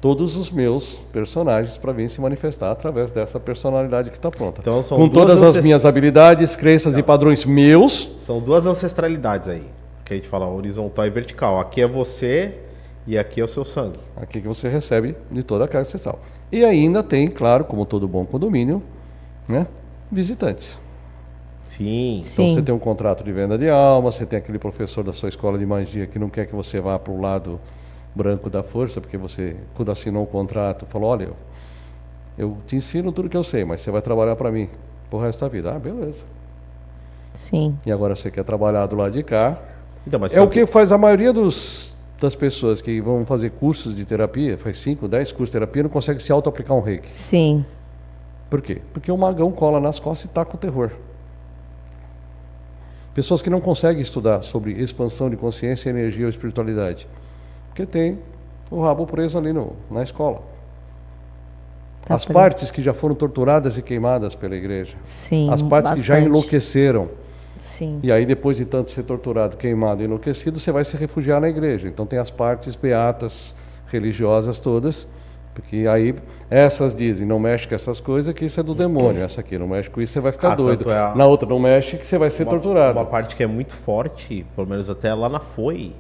todos os meus personagens para vir se manifestar através dessa personalidade que está pronta. Então, são com todas as minhas habilidades, crenças e padrões meus. São 2 ancestralidades aí, que a gente fala horizontal e vertical. Aqui é você e aqui é o seu sangue. Aqui que você recebe de toda a carga ancestral. E ainda tem, claro, como todo bom condomínio, né, visitantes. Sim. Então você tem um contrato de venda de alma, você tem aquele professor da sua escola de magia que não quer que você vá para o lado branco da força, porque você, quando assinou um contrato, falou, olha, eu te ensino tudo que eu sei, mas você vai trabalhar para mim pro resto da vida. Ah, beleza. Sim. E agora você quer trabalhar do lado de cá. Então, mas É o que faz a maioria das pessoas que vão fazer cursos de terapia, faz 5, 10 cursos de terapia, não consegue se auto-aplicar um reiki. Sim. Por quê? Porque o magão cola nas costas e taca o terror. Pessoas que não conseguem estudar sobre expansão de consciência, energia ou espiritualidade. Porque tem o rabo preso ali na escola. Tá As partes que já foram torturadas e queimadas pela igreja. Sim, As partes que já bastante. enlouqueceram. Sim. E aí, depois de tanto ser torturado, queimado e enlouquecido, você vai se refugiar na igreja. Então tem as partes beatas, religiosas todas, porque aí essas dizem, não mexe com essas coisas, que isso é do demônio. Essa aqui, não mexe com isso, você vai ficar doido. Na outra, não mexe, que você vai ser torturado. Uma parte que é muito forte, pelo menos até lá na FOI,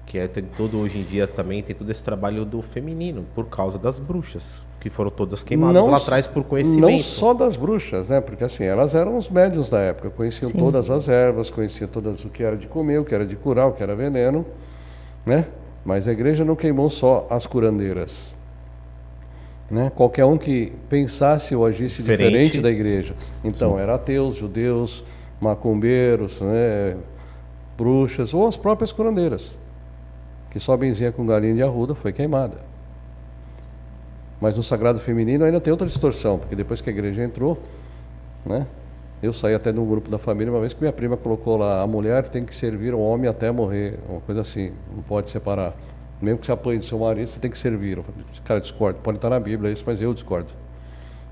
que tem todo hoje em dia também, tem todo esse trabalho do feminino, por causa das bruxas, que foram todas queimadas lá atrás por conhecimento. Não só das bruxas, né? Porque assim, elas eram os médiuns da época, conheciam todas as ervas, conheciam todas o que era de comer, o que era de curar, o que era veneno, né? Mas a igreja não queimou só as curandeiras, né? Qualquer um que pensasse ou agisse diferente da igreja. Então, era ateus, judeus, macumbeiros, né? Bruxas, ou as próprias curandeiras, que só benzinha com galinha de arruda foi queimada. Mas no sagrado feminino ainda tem outra distorção, porque depois que a igreja entrou, né? Eu saí até de um grupo da família uma vez que minha prima colocou lá, a mulher tem que servir ao homem até morrer, uma coisa assim, não pode separar. Mesmo que você apanhe do seu marido, você tem que servir. Eu falei, cara, discordo, pode estar na Bíblia isso, mas eu discordo.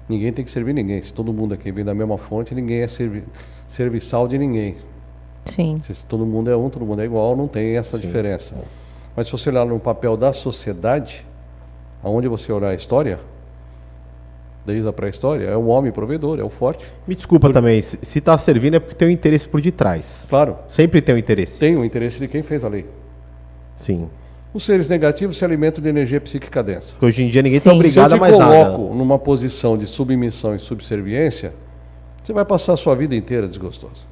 Ninguém tem que servir ninguém. Se todo mundo aqui vem da mesma fonte, ninguém é serviçal de ninguém. Sim. Se todo mundo é um, todo mundo é igual, não tem essa diferença. Mas se você olhar no papel da sociedade, aonde você olhar a história, desde a pré-história, é o homem provedor, é o forte. Me desculpa também, se está servindo é porque tem um interesse por detrás. Claro. Sempre tem um interesse. Tem o interesse de quem fez a lei. Sim. Os seres negativos se alimentam de energia psíquica densa. Porque hoje em dia ninguém está obrigado a Se eu mais te nada. coloco numa posição de submissão e subserviência, você vai passar a sua vida inteira desgostoso,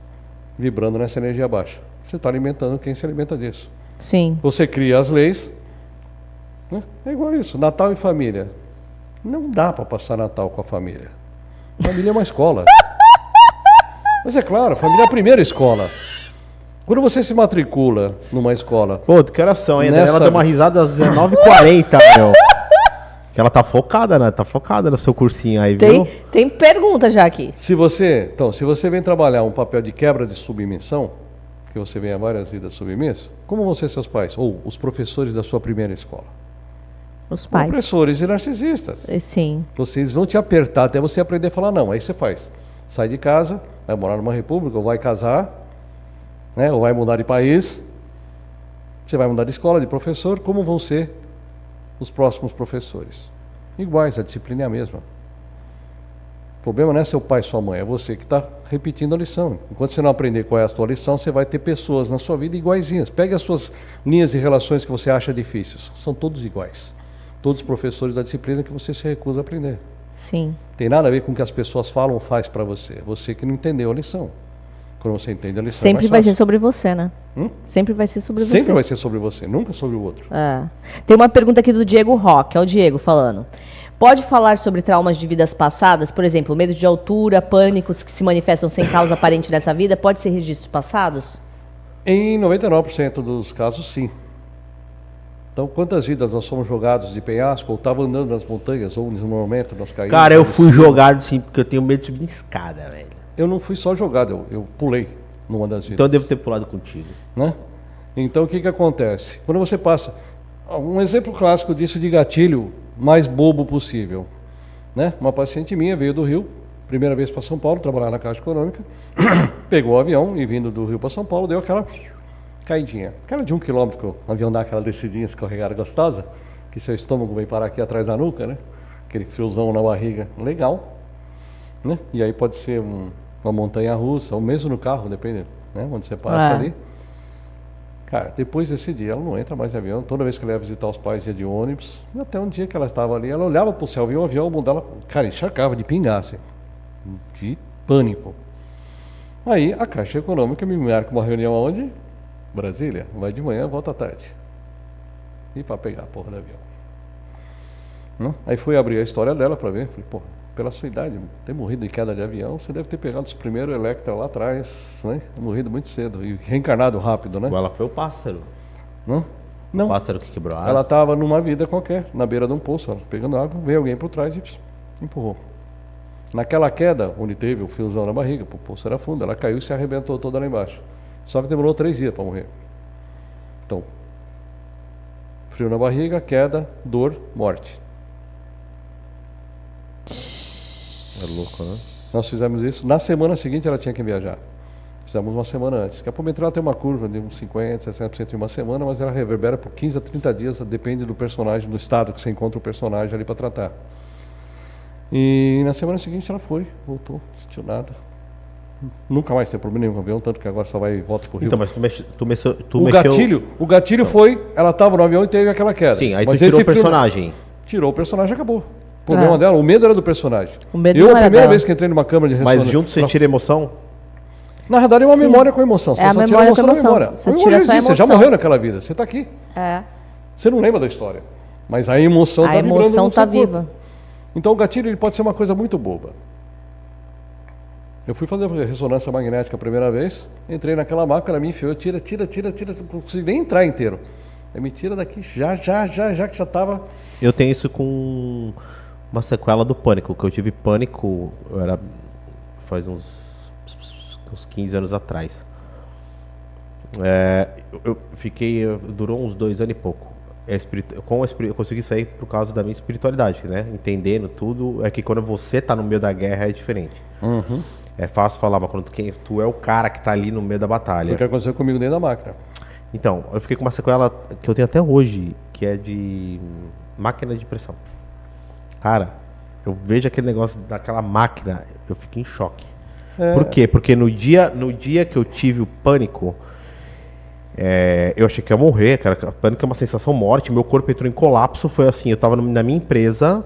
vibrando nessa energia baixa. Você está alimentando quem se alimenta disso. Sim. Você cria as leis, né? É igual isso, Natal e família. Não dá para passar Natal com a família. Família é uma escola. Mas é claro, a família é a primeira escola. Quando você se matricula numa escola... Pô, que oração, hein? Nessa... Ela deu uma risada às 19h40, meu. Que ela tá focada, né? Tá focada no seu cursinho aí, viu? Tem pergunta já aqui. Se você vem trabalhar um papel de quebra de submissão, que você vem há várias vidas submisso, como vão ser seus pais? Ou os professores da sua primeira escola? Os pais. Opressores e narcisistas. Sim. Vocês vão te apertar até você aprender a falar não. Aí você faz. Sai de casa, vai morar numa república, ou vai casar, né? Ou vai mudar de país. Você vai mudar de escola, de professor. Como vão ser os próximos professores? Iguais, a disciplina é a mesma. O problema não é seu pai e sua mãe, é você que está repetindo a lição. Enquanto você não aprender qual é a sua lição, você vai ter pessoas na sua vida iguaizinhas. Pegue as suas linhas de relações que você acha difíceis. São todos iguais. Todos os professores da disciplina que você se recusa a aprender. Sim. Tem nada a ver com o que as pessoas falam ou faz para você. Você que não entendeu a lição. Quando você entende a lição, Sempre vai ser sobre você, né? Sempre vai ser sobre você. Sempre vai ser sobre você, nunca sobre o outro. É. Tem uma pergunta aqui do Diego Roque, é o Diego falando. Pode falar sobre traumas de vidas passadas? Por exemplo, medo de altura, pânicos que se manifestam sem causa aparente nessa vida? Pode ser registros passados? Em 99% dos casos, sim. Então, quantas vidas nós fomos jogados de penhasco, ou estava andando nas montanhas, ou no momento nós caímos? Cara, eu fui jogado sim, porque eu tenho medo de subir em escada, velho. Eu não fui só jogado, eu pulei numa das vidas. Então eu devo ter pulado contigo. Né? Então, o que acontece? Quando você passa... Um exemplo clássico disso de gatilho mais bobo possível. Né? Uma paciente minha veio do Rio, primeira vez para São Paulo, trabalhar na Caixa Econômica, pegou o avião e vindo do Rio para São Paulo, deu aquela caidinha. Aquela de 1 quilômetro, que o avião dá aquela descidinha escorregada gostosa, que seu estômago vem parar aqui atrás da nuca, né? Aquele friozão na barriga, legal. Né? E aí pode ser uma montanha-russa, ou mesmo no carro, depende, né? Onde você passa ali. Cara, depois desse dia, ela não entra mais em avião. Toda vez que ela ia visitar os pais, ia de ônibus. E até um dia que ela estava ali, ela olhava para o céu, via um avião, o mundo dela, cara, encharcava de pingar, assim, de pânico. Aí a Caixa Econômica me marca uma reunião aonde? Brasília. Vai de manhã, volta à tarde. E para pegar a porra do avião. Não? Aí fui abrir a história dela para ver. Falei, pô, pela sua idade, ter morrido em queda de avião, você deve ter pegado os primeiros Electra lá atrás, né? Morrido muito cedo e reencarnado rápido, né? Ela foi o pássaro. Não? Não. O pássaro que quebrou a asa. Ela estava numa vida qualquer, na beira de um poço, ela pegando água, veio alguém por trás e empurrou. Naquela queda, onde teve o fiozão na barriga, o poço era fundo, ela caiu e se arrebentou toda lá embaixo. Só que demorou 3 dias para morrer. Então, frio na barriga, queda, dor, morte. É louco, né? Nós fizemos isso. Na semana seguinte ela tinha que viajar. Fizemos uma semana antes. Que a apometria tem uma curva de uns 50%, 60% em uma semana, mas ela reverbera por 15 a 30 dias, depende do personagem, do estado que você encontra o personagem ali para tratar. E na semana seguinte ela foi, voltou, não sentiu nada. Nunca mais tem problema nenhum com o avião, tanto que agora só vai e volta pro Rio. Então, mas tu mexeu... O gatilho foi, ela estava no avião e teve aquela queda. Sim, aí mas tu tirou o personagem. Tirou o personagem e acabou. O problema dela, o medo era do personagem. O medo eu, não a era primeira dela. vez que entrei numa câmara de ressonância... Mas junto você tira emoção? Na verdade é uma Sim. memória com emoção. Você É a só tira memória a emoção com da emoção. memória. Você A tira memória só a existe, Você já emoção. morreu naquela vida, você está aqui. É. Você não lembra da história. Mas a emoção está A vibrando emoção no está seu corpo. viva. Então o gatilho ele pode ser uma coisa muito boba. Eu fui fazer ressonância magnética a primeira vez, entrei naquela máquina, me enfiou, tira, não consegui nem entrar inteiro. Aí me tira daqui já que já estava... Eu tenho isso com uma sequela do pânico, que eu tive pânico, faz uns 15 anos atrás. Durou uns 2 anos e pouco. Eu consegui sair por causa da minha espiritualidade, né? Entendendo tudo, é que quando você tá no meio da guerra é diferente. Uhum. É fácil falar, mas quando tu é o cara que tá ali no meio da batalha. Foi o que aconteceu comigo dentro da máquina. Então, eu fiquei com uma sequela que eu tenho até hoje, que é de máquina de pressão. Cara, eu vejo aquele negócio daquela máquina, eu fico em choque. Por quê? Porque no dia que eu tive o pânico, eu achei que ia morrer, cara. Pânico é uma sensação morte, meu corpo entrou em colapso, foi assim, eu tava na minha empresa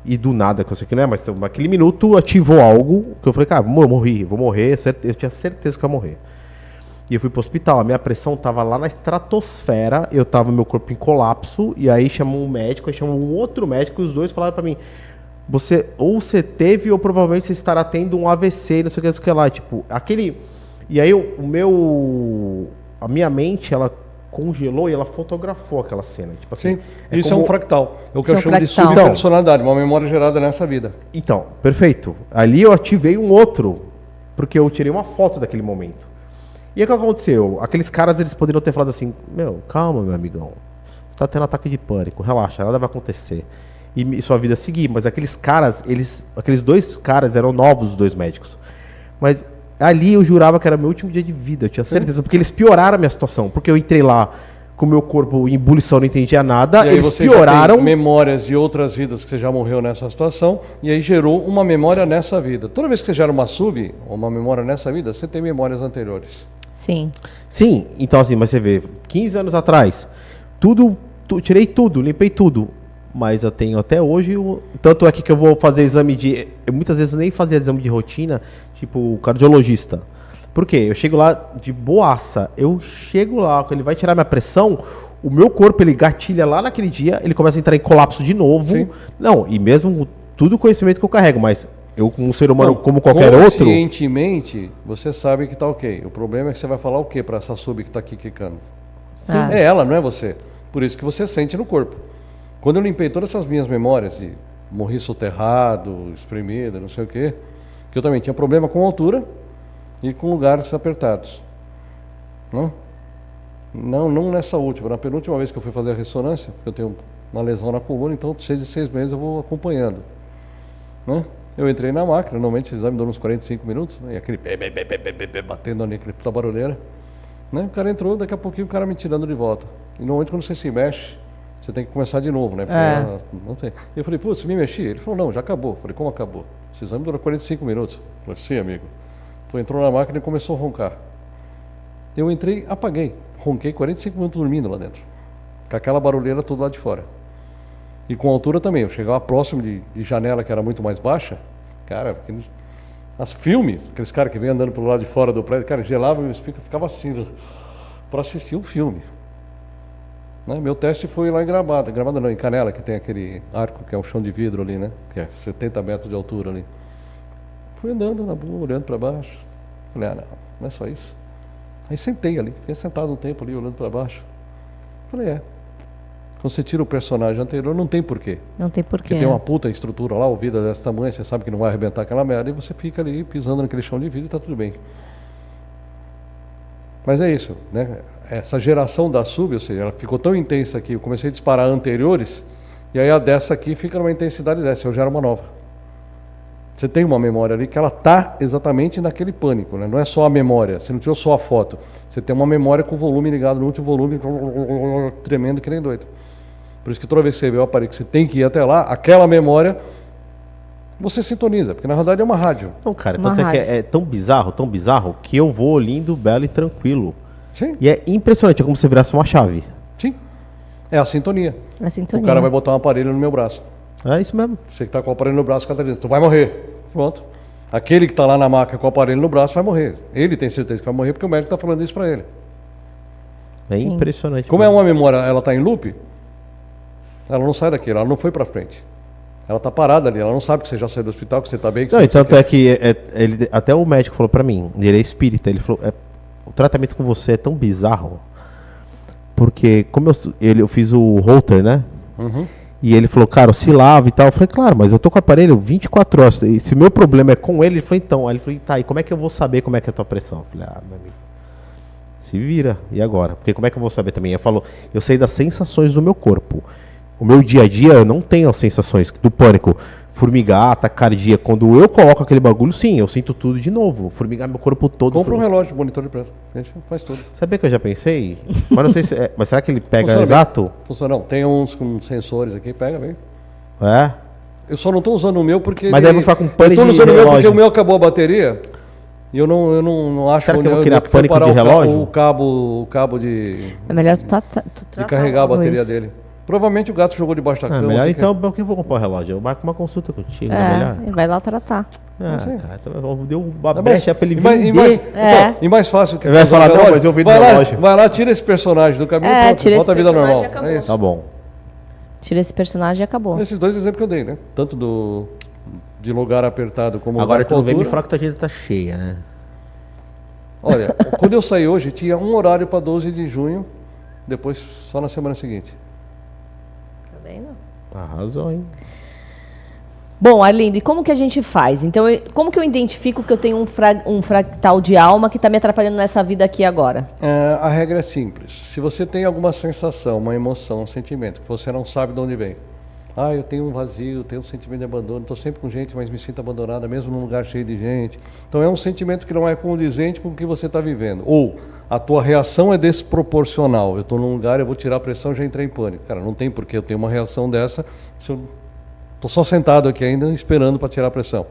e do nada, que eu sei que não é, mas naquele minuto ativou algo que eu falei, cara, vou morrer, eu tinha certeza que eu ia morrer. E eu fui pro hospital, a minha pressão tava lá na estratosfera, eu tava meu corpo em colapso, e aí chamou um médico, aí chamou um outro médico, e os dois falaram pra mim, você teve ou provavelmente você estará tendo um AVC, não sei o que lá, tipo, aquele... E aí a minha mente, ela congelou e ela fotografou aquela cena. Tipo assim, Sim, isso é um fractal. É o que Isso eu é um chamo de fractal. subpersonalidade, uma memória gerada nessa vida. Então, perfeito. Ali eu ativei um outro, porque eu tirei uma foto daquele momento. E aí o que aconteceu? Aqueles caras, eles poderiam ter falado assim, calma, meu amigão, você tá tendo ataque de pânico, relaxa, nada vai acontecer. E sua vida seguir. Mas aqueles caras, aqueles 2 caras eram novos, os 2 médicos. Mas ali eu jurava que era meu último dia de vida, eu tinha certeza, porque eles pioraram a minha situação, porque eu entrei lá com o meu corpo em ebulição, não entendia nada, E aí eles você já pioraram... tem memórias de outras vidas que você já morreu nessa situação, e aí gerou uma memória nessa vida. Toda vez que você gera uma uma memória nessa vida, você tem memórias anteriores. Sim. Sim, então assim, mas você vê, 15 anos atrás, tirei tudo, limpei tudo, mas eu tenho até hoje, tanto é que eu vou fazer exame eu muitas vezes nem fazia exame de rotina, tipo o cardiologista. Por quê? Eu chego lá de boaça. Eu chego lá, quando ele vai tirar minha pressão, o meu corpo, ele gatilha lá naquele dia, ele começa a entrar em colapso de novo. Sim. Não, e mesmo com tudo o conhecimento que eu carrego, mas eu, como um ser humano, Não, como qualquer outro... conscientemente, você sabe que tá ok. O problema é que você vai falar o quê para essa sub que tá aqui quicando? Ah. É ela, não é você. Por isso que você sente no corpo. Quando eu limpei todas essas minhas memórias e morri soterrado, espremido, não sei o quê, que eu também tinha problema com altura e com lugares apertados. Não nessa última, na penúltima vez que eu fui fazer a ressonância, porque eu tenho uma lesão na coluna, então 6 em 6 meses eu vou acompanhando. Né? Eu entrei na máquina, normalmente esse exame dura uns 45 minutos, né? E aquele batendo ali, aquele puta barulheira. Né? O cara entrou, daqui a pouquinho o cara me tirando de volta. E normalmente quando você se mexe, você tem que começar de novo, né? Porque não tem. Eu falei, putz, me mexi? Ele falou, não, já acabou. Eu falei, como acabou? Esse exame dura 45 minutos. Eu falei, sim, amigo. Então entrou na máquina e começou a roncar. Eu entrei, apaguei. Ronquei 45 minutos dormindo lá dentro. Com aquela barulheira toda lá de fora. E com altura também. Eu chegava próximo de janela que era muito mais baixa. Cara, as filmes, aqueles caras que vêm andando pelo lado de fora do prédio, cara, gelava e eu ficava assim, para assistir um filme. Né? Meu teste foi lá em Gramado. Gramado não, em Canela, que tem aquele arco que é um chão de vidro ali, né? Que é 70 metros de altura ali. Fui andando na boa, olhando para baixo. Falei, não é só isso. Aí sentei ali, fiquei sentado um tempo ali, olhando para baixo. Falei, quando você tira o personagem anterior, não tem porquê. Não tem porquê. Porque tem uma puta estrutura lá, o vidro desse tamanho, você sabe que não vai arrebentar aquela merda, e você fica ali pisando naquele chão de vidro e tá tudo bem. Mas é isso, né? Essa geração da sub, ou seja, ela ficou tão intensa que eu comecei a disparar anteriores, e aí a dessa aqui fica numa intensidade dessa, eu gero uma nova. Você tem uma memória ali que ela está exatamente naquele pânico, né? Não é só a memória, você não tirou só a foto. Você tem uma memória com o volume ligado no último volume, tremendo que nem doido. Por isso que toda vez que você vê o aparelho que você tem que ir até lá, aquela memória, você sintoniza, porque na verdade é uma rádio. Não, cara, tanto é que é tão bizarro, que eu vou lindo, belo e tranquilo. Sim. E é impressionante, é como se virasse uma chave. Sim. É a sintonia. É a sintonia. O cara vai botar um aparelho no meu braço. É isso mesmo. Você que está com o aparelho no braço, Catarina, tu vai morrer. Pronto. Aquele que está lá na maca com o aparelho no braço vai morrer. Ele tem certeza que vai morrer porque o médico está falando isso para ele. É Sim. impressionante. Como é uma memória, ela está em loop, ela não sai daquilo, ela não foi para frente. Ela está parada ali, ela não sabe que você já saiu do hospital, que você está bem, que Não, você e tanto é que ele, até o médico falou pra mim, ele é espírita, ele falou, o tratamento com você é tão bizarro, porque como eu fiz o Holter, né? Uhum. E ele falou, cara, se lava e tal. Eu falei, claro, mas eu tô com o aparelho 24 horas. E se o meu problema é com ele falou, então. Aí ele falou, tá, e como é que eu vou saber como é que é a tua pressão? Eu falei, meu amigo, se vira. E agora? Porque como é que eu vou saber também? Eu sei das sensações do meu corpo. O meu dia a dia, eu não tenho as sensações do pânico. Formigar, taquicardia. Quando eu coloco aquele bagulho, sim, eu sinto tudo de novo. Formigar meu corpo todo. Compra um relógio, monitor de pressão. A gente faz tudo. Sabia que eu já pensei? Mas não sei se mas será que ele pega Funciona exato? Bem. Funciona não. Tem uns com sensores aqui, pega bem. É? Eu só não estou usando o meu porque... Mas aí eu vou ficar com pânico de relógio. Eu estou usando o meu porque o meu acabou a bateria. E eu não acho... Será que eu vou criar pânico de relógio? O cabo de... É melhor tu de carregar a bateria dele. Provavelmente o gato jogou debaixo da cama. Melhor então, eu que vou comprar o relógio. Eu marco uma consulta contigo, melhor. Vai lá tratar. Cara, então deu uma brecha pra ele vender. E mais fácil que... Ele vai falar, não, mas eu vi no relógio. Vai lá, tira esse personagem do caminho e pronto, volta a vida normal. É isso. Tá bom. Tira esse personagem e acabou. Esses dois exemplos que eu dei, né? Tanto de lugar apertado como agora lugar com tu não vem me altura. falar que tua agenda tá cheia, né? Olha, quando eu saí hoje, tinha um horário para 12 de junho, depois só na semana seguinte. Tá vendo? Arrasou, hein? Bom, Arlindo, e como que a gente faz? Então, como que eu identifico que eu tenho um fractal de alma que está me atrapalhando nessa vida aqui agora? A regra é simples. Se você tem alguma sensação, uma emoção, um sentimento, que você não sabe de onde vem. Eu tenho um vazio, tenho um sentimento de abandono, estou sempre com gente, mas me sinto abandonada, mesmo num lugar cheio de gente. Então é um sentimento que não é condizente com o que você está vivendo. Ou a tua reação é desproporcional. Eu estou num lugar, eu vou tirar a pressão, já entrei em pânico. Cara, não tem porquê eu ter uma reação dessa se eu estou só sentado aqui ainda esperando para tirar a pressão.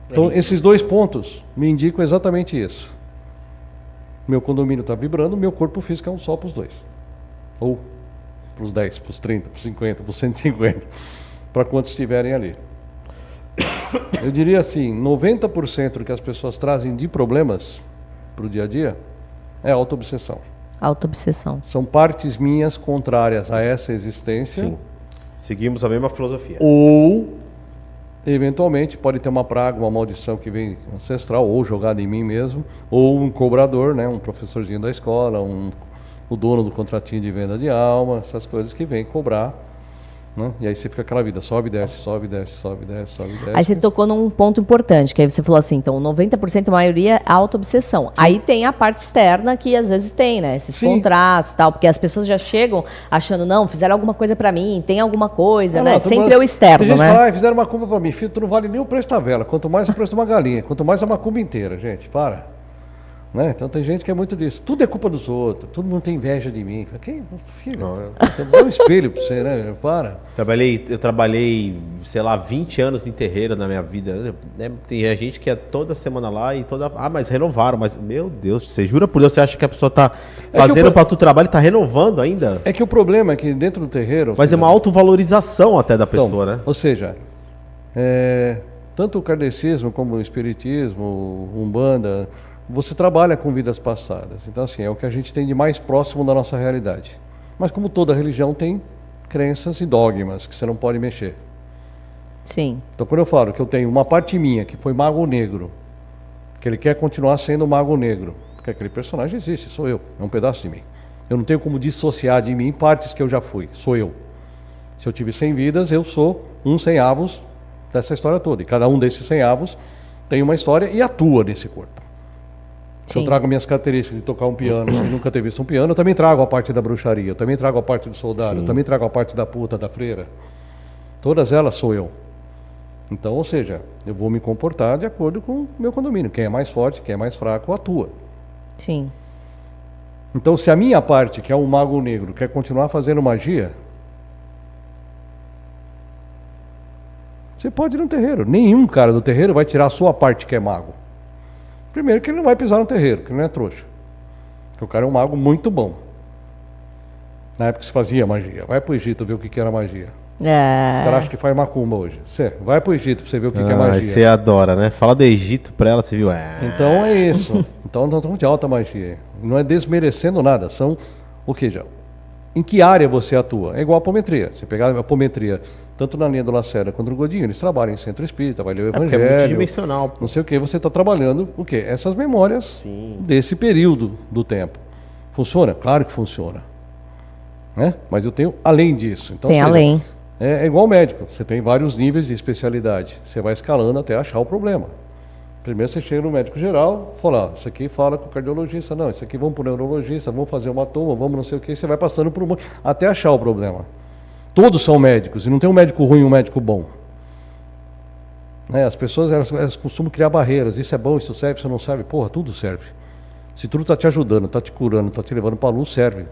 Então esses dois pontos me indicam exatamente isso. Meu condomínio está vibrando, meu corpo físico é um só para os dois. Ou para os 10, para os 30, para os 50, para os 150, para quantos estiverem ali. Eu diria assim, 90% do que as pessoas trazem de problemas para o dia a dia, é a autoobsessão. Autoobsessão. São partes minhas contrárias a essa existência. Sim. Seguimos a mesma filosofia. Ou, eventualmente, pode ter uma praga, uma maldição que vem ancestral, ou jogada em mim mesmo, ou um cobrador, né, um professorzinho da escola, o dono do contratinho de venda de alma, essas coisas que vêm cobrar. Né? E aí você fica aquela vida, sobe, desce, sobe, desce, sobe, desce, sobe, desce. Aí você tocou num ponto importante, que aí você falou assim, então 90% a maioria é autoobsessão. Aí tem a parte externa que às vezes tem, né? Esses contratos e tal, porque as pessoas já chegam achando, não, fizeram alguma coisa pra mim, tem alguma coisa, né? Sempre é o externo, tem gente né? Que fala, fizeram uma macumba pra mim, filho, tu não vale nem o preço da vela, quanto mais o preço de uma galinha, quanto mais a macumba inteira, gente, para. Né? Então tem gente que é muito disso. Tudo é culpa dos outros, todo mundo tem inveja de mim. Quem? Filho, você dá um espelho pra você, né? Para. Eu trabalhei, sei lá, 20 anos em terreiro na minha vida. Tem gente que é toda semana lá e toda. Ah, mas renovaram. Mas, meu Deus, você jura por Deus, você acha que a pessoa tá fazendo para tu trabalho e tá renovando ainda? É que o problema é que dentro do terreiro. Mas é uma autovalorização até da pessoa, né? Ou seja, tanto o kardecismo como o espiritismo, o Umbanda. Você trabalha com vidas passadas. Então, assim, é o que a gente tem de mais próximo da nossa realidade. Mas como toda religião tem crenças e dogmas que você não pode mexer. Sim. Então, quando eu falo que eu tenho uma parte minha que foi mago negro, que ele quer continuar sendo mago negro, porque aquele personagem existe, sou eu, é um pedaço de mim. Eu não tenho como dissociar de mim partes que eu já fui, sou eu. Se eu tive 100 vidas, eu sou um 100avos dessa história toda. E cada um desses 100avos tem uma história e atua nesse corpo. Se eu trago minhas características de tocar um piano, sem nunca ter visto um piano, eu também trago a parte da bruxaria, eu também trago a parte do soldado, eu também trago a parte da puta, da freira. Todas elas sou eu. Então, ou seja, eu vou me comportar de acordo com o meu condomínio. Quem é mais forte, quem é mais fraco, atua. Sim. Então, se a minha parte, que é um mago negro, quer continuar fazendo magia, você pode ir no terreiro. Nenhum cara do terreiro vai tirar a sua parte que é mago. Primeiro que ele não vai pisar no terreiro, que ele não é trouxa. Porque o cara é um mago muito bom. Na época se fazia magia. Vai pro Egito ver o que era magia. Os caras acham que faz macumba hoje. Vai pro Egito pra você ver o que é magia. Você adora, né? Fala do Egito pra ela, você viu? Então é isso. Então nós estamos de alta magia. Não é desmerecendo nada. São o que já? Em que área você atua? É igual a apometria. Você pegar a apometria, tanto na linha do Lacerda quanto do Godinho, eles trabalham em centro espírita, vai ler o Evangelho. É multidimensional. Não sei o que, você está trabalhando o quê? Essas memórias desse período do tempo. Funciona? Claro que funciona. Né? Mas eu tenho além disso. Então, tem além. É igual médico. Você tem vários níveis de especialidade. Você vai escalando até achar o problema. Primeiro você chega no médico geral, fala, isso aqui fala com o cardiologista, não, isso aqui vamos para o neurologista, vamos fazer uma toma, vamos não sei o que, você vai passando por um monte, até achar o problema. Todos são médicos, e não tem um médico ruim e um médico bom. As pessoas elas costumam criar barreiras, isso é bom, isso serve, isso não serve, porra, tudo serve. Se tudo está te ajudando, está te curando, está te levando para a luz, serve.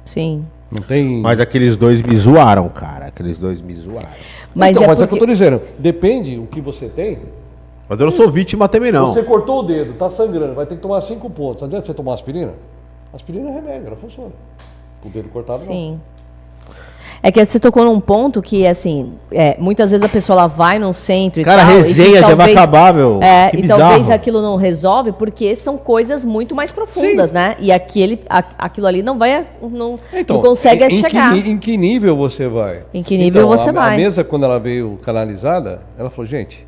Sim. Não tem... Mas aqueles dois me zoaram, cara, aqueles dois me zoaram. Mas é o que eu estou dizendo, depende o que você tem. Mas eu não sou vítima também, não. Você cortou o dedo, está sangrando, vai ter que tomar 5 pontos. Não adianta você tomar aspirina? Aspirina é remédio, ela funciona. Com o dedo cortado, não. Sim. É que você tocou num ponto que, assim, muitas vezes a pessoa ela vai num centro e cara, tal... resenha, já vai acabar, meu. Que e talvez aquilo não resolve, porque são coisas muito mais profundas, né? E aquilo ali não vai... Não consegue chegar. Em que nível você vai? Em que nível você vai? A mesa, quando ela veio canalizada, ela falou, gente...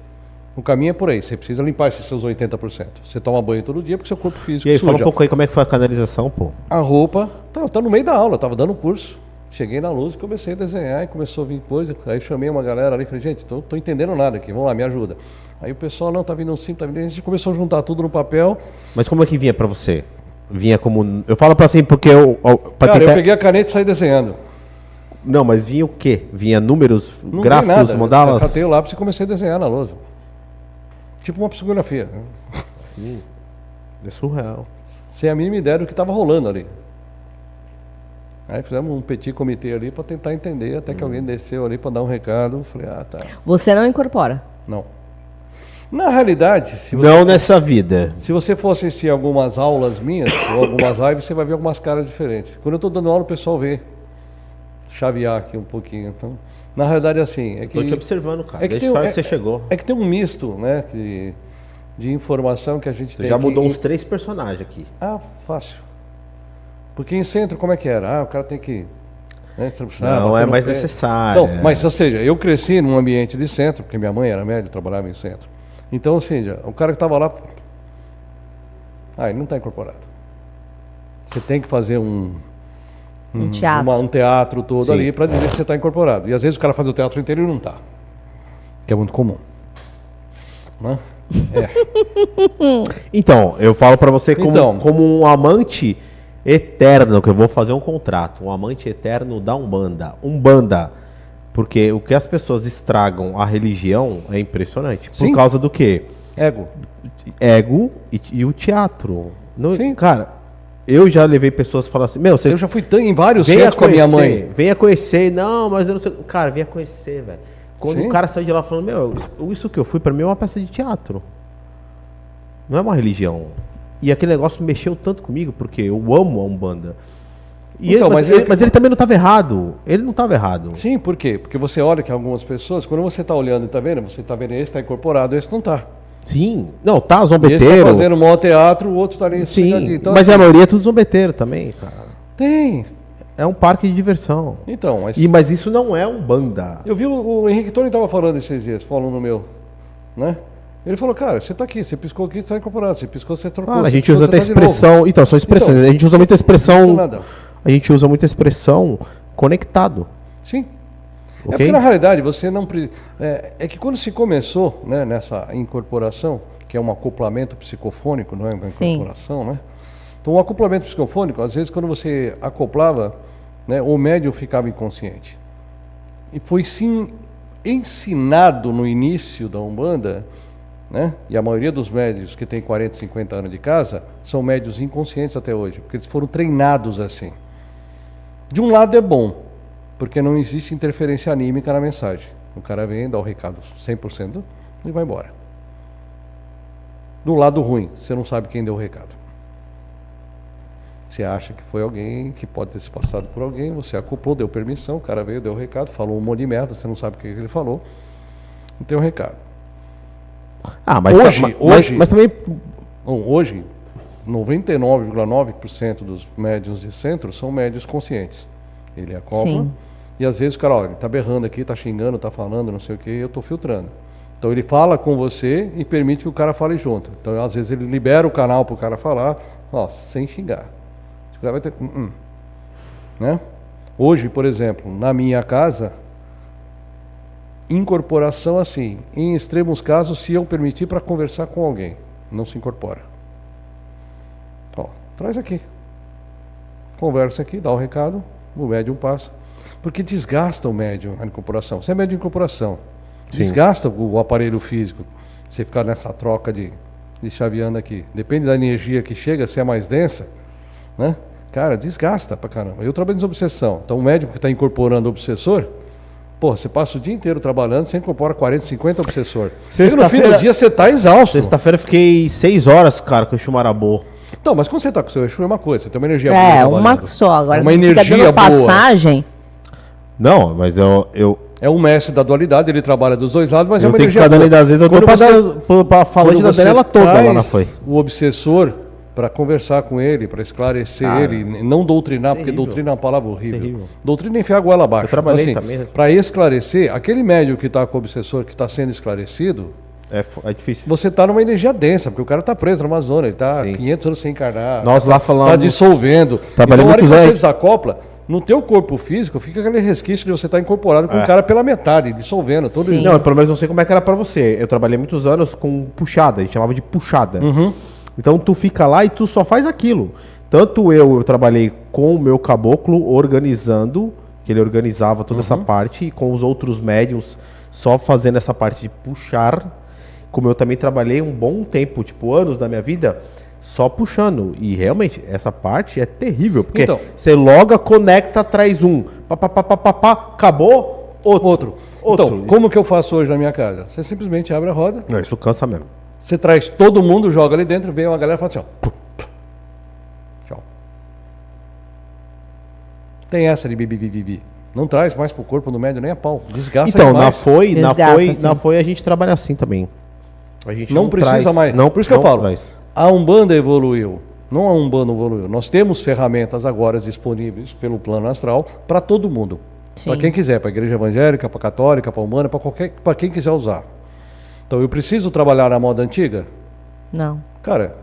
O caminho é por aí, você precisa limpar esses seus 80%. Você toma banho todo dia porque seu corpo físico suja. E aí, suja. fala um pouco aí como é que foi a canalização, pô. A roupa, tá no meio da aula, eu tava dando curso. Cheguei na luz e comecei a desenhar e começou a vir coisa. Aí chamei uma galera ali e falei, gente, tô entendendo nada aqui, vamos lá, me ajuda. Aí o pessoal, não, tá vindo um sim, tá vindo. A gente começou a juntar tudo no papel. Mas como é que vinha pra você? Vinha como... Eu falo pra assim, porque eu... Cara, eu peguei a caneta e saí desenhando. Não, mas vinha o quê? Vinha números, não gráficos, mandalas? Eu catei o lápis e comecei a desenhar na lousa. Tipo uma psicografia. Sim, é surreal. Sem a mínima ideia do que estava rolando ali. Aí fizemos um petit comitê ali para tentar entender, até que alguém desceu ali para dar um recado. Falei, tá. Você não incorpora? Não. Na realidade, se você não nessa vida. Se você for assistir algumas aulas minhas, ou algumas lives, você vai ver algumas caras diferentes. Quando eu estou dando aula, o pessoal vê. Chavear aqui um pouquinho. Então, na realidade, assim... Estou te observando, cara. É que desde que você chegou. É que tem um misto, né? Que de informação que a gente Você tem já que mudou uns 3 personagens aqui. Ah, fácil. Porque em centro, como é que era? O cara tem que... Né, Não é mais necessário. Então, mas, ou seja, eu cresci num ambiente de centro, porque minha mãe era médica, trabalhava em centro. Então, assim, o cara que estava lá... ele não está incorporado. Você tem que fazer um teatro todo ali para dizer que você está incorporado. E às vezes o cara faz o teatro inteiro e não está. Que é muito comum. Né? Então, eu falo pra você como um amante eterno, que eu vou fazer um contrato. Um amante eterno da Umbanda. Porque o que as pessoas estragam a religião é impressionante. Por causa do quê? Ego e o teatro. Sim. Cara, eu já levei pessoas falando assim, eu já fui em vários centros com a minha mãe. Venha conhecer. Não, mas eu não sei. Cara, venha conhecer, velho. Quando o cara saiu de lá falando, isso que eu fui, pra mim é uma peça de teatro. Não é uma religião. E aquele negócio mexeu tanto comigo, porque eu amo a Umbanda. Mas ele também não estava errado. Ele não estava errado. Sim, por quê? Porque você olha que algumas pessoas, quando você está olhando e está vendo, você está vendo esse está incorporado, esse não está. Sim. Não, tá zombeteiro. Esse está fazendo maior teatro, o outro está ali. Sim, então, mas a maioria é tudo zombeteiro também, cara. Tem. É um parque de diversão. Então, mas isso não é Umbanda. Eu vi o Henrique Tony estava falando esses dias, falando no meu, né? Ele falou, cara, você está aqui, você piscou aqui, você está incorporado, você piscou, você trocou. Cara, a gente usa até expressão, então, são expressões, a gente usa muita expressão, a gente usa muita expressão conectado. Sim. Okay? É porque na realidade você não... É que quando se começou, né, nessa incorporação, que é um acoplamento psicofônico, não é uma incorporação, né? Então o acoplamento psicofônico, às vezes quando você acoplava, né, o médium ficava inconsciente. E foi sim ensinado no início da Umbanda, né? E a maioria dos médios que tem 40, 50 anos de casa são médios inconscientes até hoje, porque eles foram treinados assim. De um lado é bom, porque não existe interferência anímica na mensagem. O cara vem, dá o recado 100% e vai embora. Do lado ruim, você não sabe quem deu o recado. Você acha que foi alguém, que pode ter se passado por alguém, você acoplou, deu permissão, o cara veio, deu o recado, falou um monte de merda, você não sabe o que ele falou, e tem o recado. Mas também... Hoje, 99,9% dos médiuns de centro são médiuns conscientes. Ele acopla, e às vezes o cara, olha, ele tá berrando aqui, tá xingando, tá falando, não sei o que, eu tô filtrando. Então ele fala com você e permite que o cara fale junto. Então às vezes ele libera o canal pro cara falar, sem xingar. O cara vai ter... Né? Hoje, por exemplo, na minha casa, incorporação assim, em extremos casos, se eu permitir para conversar com alguém, não se incorpora. Traz aqui. Conversa aqui, dá o recado, o médium passa. Porque desgasta o médium a incorporação. Você é médium de incorporação. Sim. Desgasta o aparelho físico. Você ficar nessa troca de chaveando aqui. Depende da energia que chega, se é mais densa, né? Cara, desgasta pra caramba. Eu trabalho em obsessão. Então o médico que está incorporando o obsessor, você passa o dia inteiro trabalhando, você incorpora 40, 50 obsessor. E no fim do dia você está exausto. Sexta-feira eu fiquei 6 horas, cara, com o Xumarabô. Então, mas quando você está com o seu Exu é uma coisa, você tem uma energia boa. Uma só. Agora uma energia boa. Passagem. Não, mas eu... É um mestre da dualidade, ele trabalha dos dois lados, mas é uma energia boa. Às vezes eu dou pra falante da dela toda lá na foi. O obsessor, para conversar com ele, para esclarecer ele, não doutrinar, porque doutrina é uma palavra horrível. Doutrina é enfiar a goela abaixo. Eu trabalhei então, também. Para esclarecer, aquele médium que está com o obsessor, que está sendo esclarecido, é difícil. Você está numa energia densa, porque o cara está preso na Amazônia, ele está 500 anos sem encarnar. Nós lá falamos... Está dissolvendo. Então, na hora que você desacopla, no teu corpo físico, fica aquele resquício de você estar incorporado com o cara pela metade, dissolvendo. Todo Não, pelo menos não sei como é que era para você. Eu trabalhei muitos anos com puxada, a gente chamava de puxada. Então tu fica lá e tu só faz aquilo. Tanto eu trabalhei com o meu caboclo organizando, que ele organizava toda essa parte, e com os outros médiums só fazendo essa parte de puxar. Como eu também trabalhei um bom tempo, anos da minha vida, só puxando. E realmente, essa parte é terrível. Porque você loga, conecta, traz um. Acabou, outro. Então, como que eu faço hoje na minha casa? Você simplesmente abre a roda. Não, isso cansa mesmo. Você traz todo mundo, joga ali dentro, vem uma galera e fala assim, tchau. Tem essa de bibi. Não traz mais pro corpo do médium nem a pau. Desgasta demais. Na foi a gente trabalha assim também. A gente não precisa traz, mais. Não, por isso que eu não falo, traz. a Umbanda evoluiu. Não a Umbanda evoluiu. Nós temos ferramentas agora disponíveis pelo plano astral para todo mundo. Sim. Para quem quiser, para a igreja evangélica, para a católica, para a Umbanda, para quem quiser usar. Então eu preciso trabalhar na moda antiga? Não. Cara,